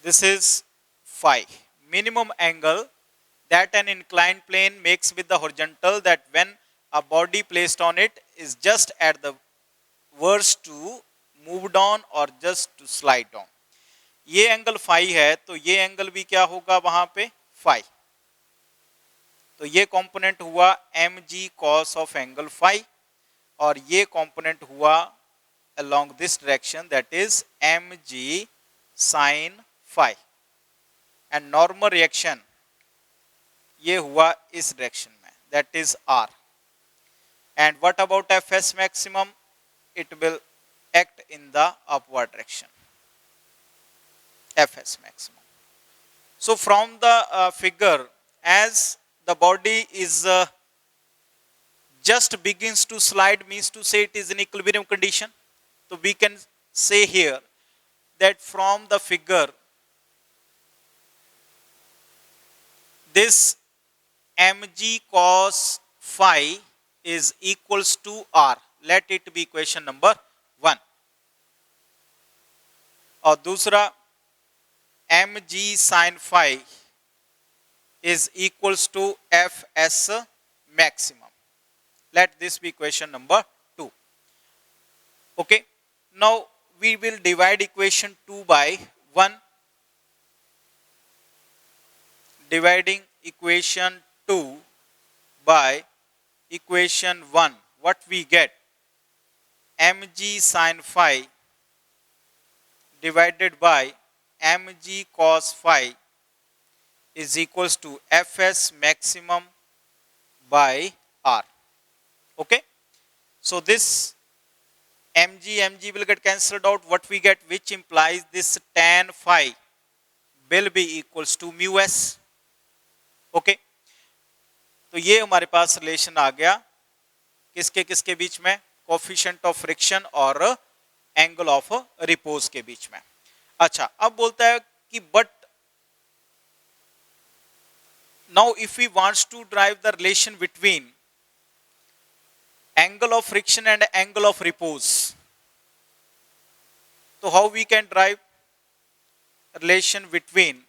this is phi, minimum angle that an inclined plane makes with the horizontal, that when a body placed on it is just at the worst to move down or just to slide down. ये angle phi है तो ये angle भी क्या होगा वहां पे phi. तो ये कंपोनेंट हुआ M G cos of angle phi और ये कंपोनेंट हुआ along this direction, that is mg sin phi, and normal reaction ये हुआ इस डायरेक्शन में, that is r. And what about fs maximum? It will act in the upward direction, fs maximum. So from the figure, as the body is just begins to slide, means to say it is in equilibrium condition. So we can say here that from the figure, this mg cos phi is equals to r. Let it be equation number 1. और दूसरा mg sin phi is equals to fs maximum. Let this be equation number 2. Okay. Now we will divide equation 2 by 1. Dividing equation 2 by equation 1, what we get? mg sin phi divided by mg cos phi is equals to fs maximum by r. Okay. So this mg will get cancelled out. What we get, which implies this tan phi will be equals to mu s. Okay. तो ये हमारे पास relation आ गया किसके किसके बीच में, coefficient of friction और angle of repose के बीच में. अच्छा, अब बोलता है कि but now if we wants to derive the relation between angle of friction and angle of repose, so how we can drive relation between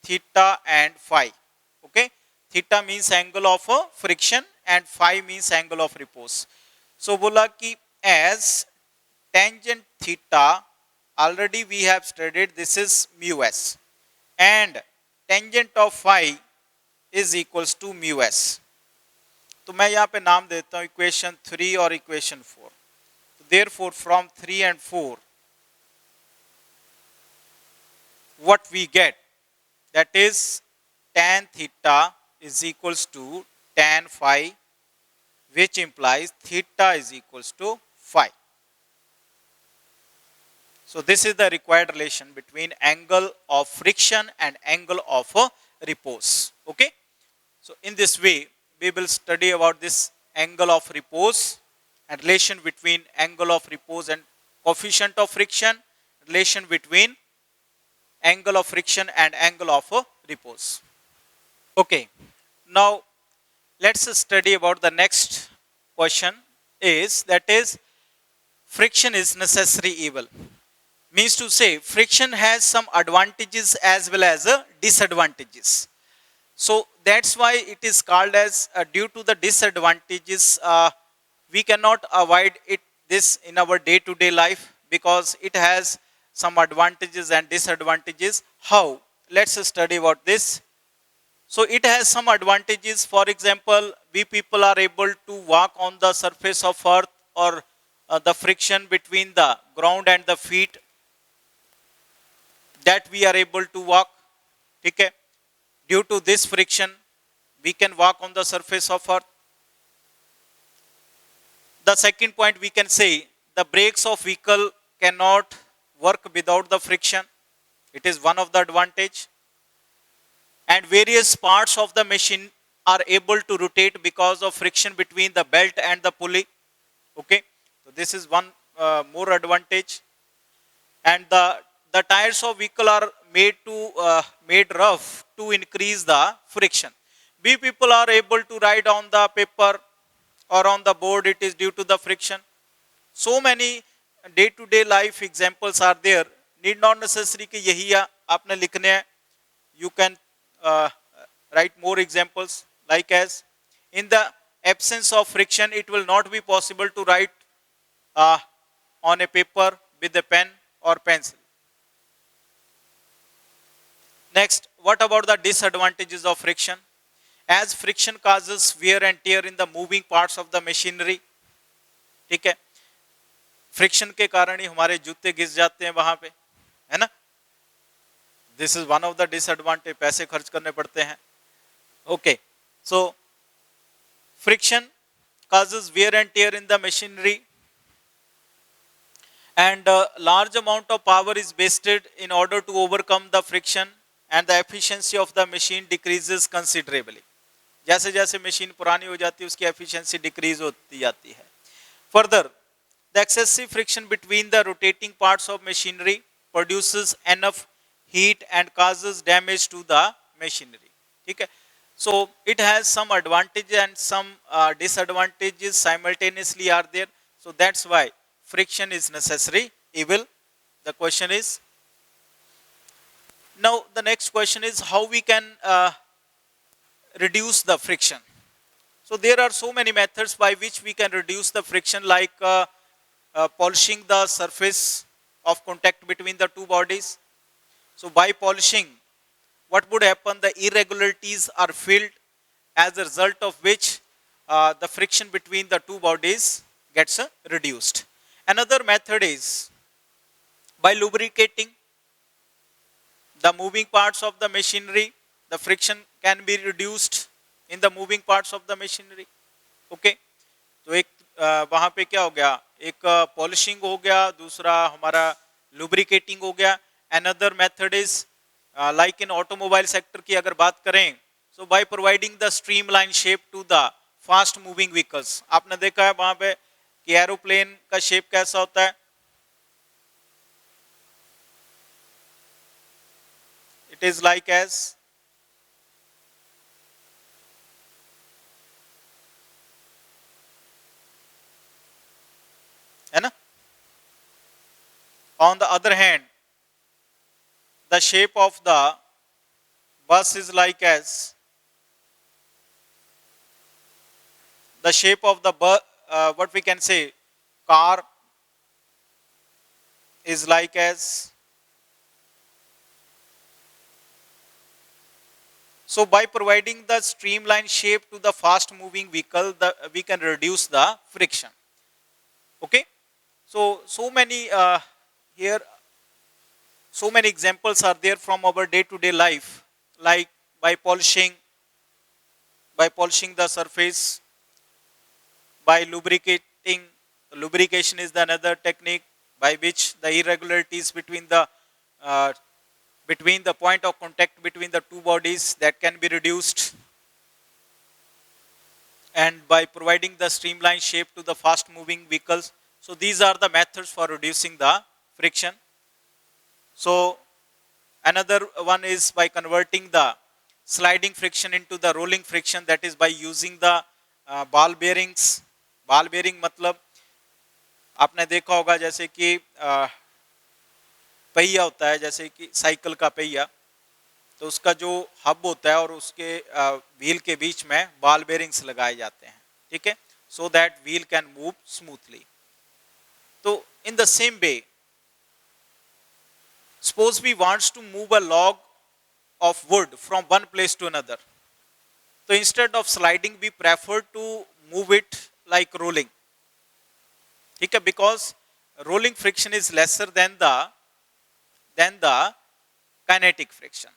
theta and phi? Okay, theta means angle of friction and phi means angle of repose. So बोला कि as tangent theta, already we have studied, this is mu s, and tangent of phi is equals to mu s. तो मैं यहाँ पे नाम देता हूँ equation 3 और equation 4. Therefore from 3 and 4 what we get, that is tan theta is equals to tan phi, which implies theta is equals to phi. So this is the required relation between angle of friction and angle of repose. Okay. So in this way we will study about this angle of repose and relation between angle of repose and coefficient of friction, relation between angle of friction and angle of repose. Okay, now let's study about the next question, is that is friction is necessary evil. Means to say friction has some advantages as well as disadvantages. So that's why it is called as due to the disadvantages, we cannot avoid it this in our day-to-day life, because it has some advantages and disadvantages. How? Let's study about this. So it has some advantages. For example, we people are able to walk on the surface of earth, or the friction between the ground and the feet, that we are able to walk. Okay. Due to this friction, we can walk on the surface of earth. The second point, we can say the brakes of vehicle cannot work without the friction. It is one of the advantage. And various parts of the machine are able to rotate because of friction between the belt and the pulley. Okay, so this is one more advantage. And the tires of vehicle are made rough to increase the friction. We people are able to ride on the paper or on the board, it is due to the friction. So many day to day life examples are there, need not necessary कि यही आपने लिखने हैं. You can write more examples, like as in the absence of friction it will not be possible to write on a paper with a pen or pencil. Next, what about the disadvantages of friction? As friction causes wear and tear in the moving parts of the machinery. ठीक है, friction के कारण ही हमारे जूते घिस जाते हैं वहां पे, है ना. This is one of the disadvantage, पैसे खर्च करने पड़ते हैं. Okay, so friction causes wear and tear in the machinery, and a large amount of power is wasted in order to overcome the friction, and the efficiency of the machine decreases considerably. जैसे जैसे machine पुरानी हो जाती है उसकी efficiency decrease होती जाती है. Further, the excessive friction between the rotating parts of machinery produces enough heat and causes damage to the machinery. ठीक है, so it has some advantages and some disadvantages simultaneously are there. So that's why friction is necessary evil. The question is, now the next question is how we can reduce the friction. So there are so many methods by which we can reduce the friction, like polishing the surface of contact between the two bodies. So by polishing, what would happen? The irregularities are filled, as a result of which the friction between the two bodies gets reduced. Another method is by lubricating the moving parts of the machinery. The friction can be reduced in the moving parts of the machinery. Okay, तो एक वहाँ पे क्या हो गया, एक polishing हो गया, दूसरा हमारा lubricating हो गया. Another method is like in automobile sector की अगर बात करें, so by providing the streamline shape to the fast moving vehicles. आपने देखा है वहाँ पे कि एरोप्लेन का शेप कैसा होता है, it is like as है ना. On the other hand, the shape of the bus is like as the shape of the what we can say car is like as. So by providing the streamlined shape to the fast moving vehicle, we can reduce the friction. Okay, so many here, so many examples are there from our day to day life, like by polishing the surface, by lubricating. Lubrication is the another technique by which the irregularities between the point of contact between the two bodies that can be reduced, and by providing the streamlined shape to the fast moving vehicles. So these are the methods for reducing the friction. So another one is by converting the sliding friction into the rolling friction, that is by using the ball bearings. Ball bearing मतलब आपने देखा होगा जैसे कि पहिया होता है, जैसे कि साइकिल का पहिया, तो उसका जो हब होता है और उसके व्हील के बीच में बॉल बेरिंग्स लगाए जाते हैं. ठीक है, so that wheel can move smoothly. तो in the same way, suppose we wants to move a log of wood from one place to another, so instead of sliding we prefer to move it like rolling. ठीक है, because rolling friction is lesser than the kinetic friction.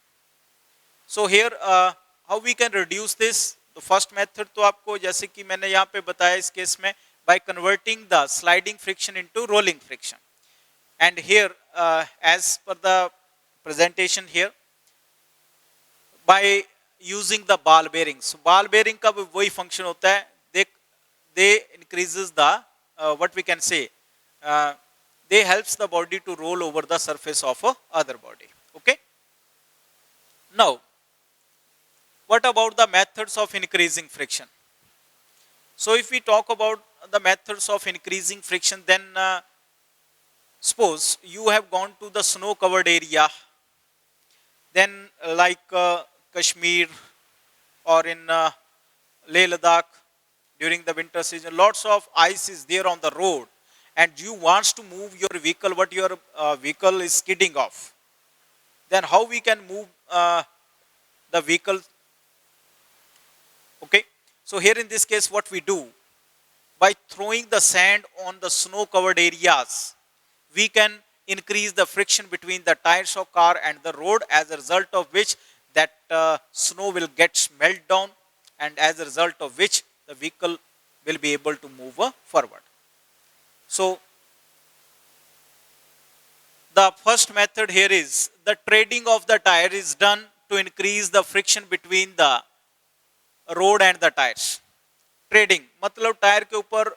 So here how we can reduce this? The first method तो आपको जैसे कि मैंने यहाँ पे बताया इस केस में, by converting the sliding friction into rolling friction. And here as per the presentation here, by using the ball bearings. So ball bearing का भी वही function होता है. They increases the what we can say. They helps the body to roll over the surface of other body. Okay. Now, what about the methods of increasing friction? So if we talk about the methods of increasing friction, then suppose you have gone to the snow covered area, then like Kashmir or in Leh Ladakh during the winter season, lots of ice is there on the road, and you wants to move your vehicle, but your vehicle is skidding off. Then how we can move the vehicle? Okay, so here in this case what we do, by throwing the sand on the snow covered areas, we can increase the friction between the tires of car and the road, as a result of which that snow will get melt down, and as a result of which the vehicle will be able to move forward. So the first method here is the treading of the tire is done to increase the friction between the road and the tires. Trading मतलब tyre के ऊपर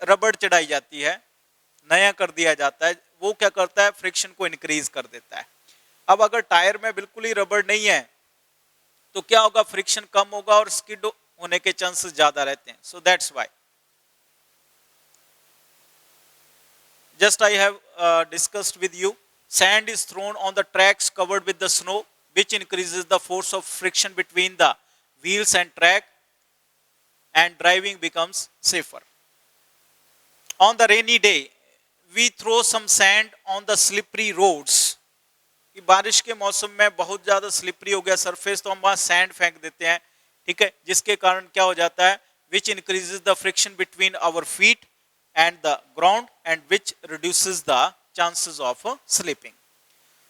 रबड़ चढ़ाई जाती है, नया कर दिया जाता है, वो क्या करता है, फ्रिक्शन को इंक्रीज कर देता है. अब अगर टायर में बिल्कुल ही रबड़ नहीं है तो क्या होगा, फ्रिक्शन कम होगा और स्किड होने के चांसेस ज्यादा रहते हैं. सो that's why just I have discussed with you, sand is thrown on the tracks covered with the snow, which increases the force of friction between the wheels and track, and driving becomes safer. On the rainy day, we throw some sand on the slippery roads. कि बारिश के मौसम में बहुत ज्यादा slippery हो गया surface, तो हम वहां सैंड फेंक देते हैं, ठीक है, जिसके कारण क्या हो जाता है, which increases the friction between our feet and the ground, and which reduces the chances of slipping.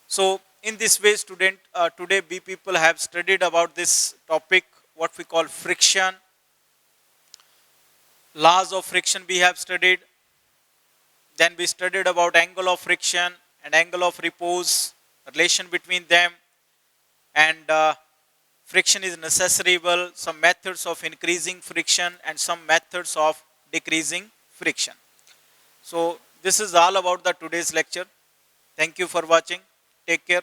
So in this way, student, today we people have studied about this topic, what we call friction. Laws of friction we have studied. Then we studied about angle of friction and angle of repose, relation between them, and friction is necessarable, some methods of increasing friction and some methods of decreasing friction. So this is all about the today's lecture. Thank you for watching. Take care.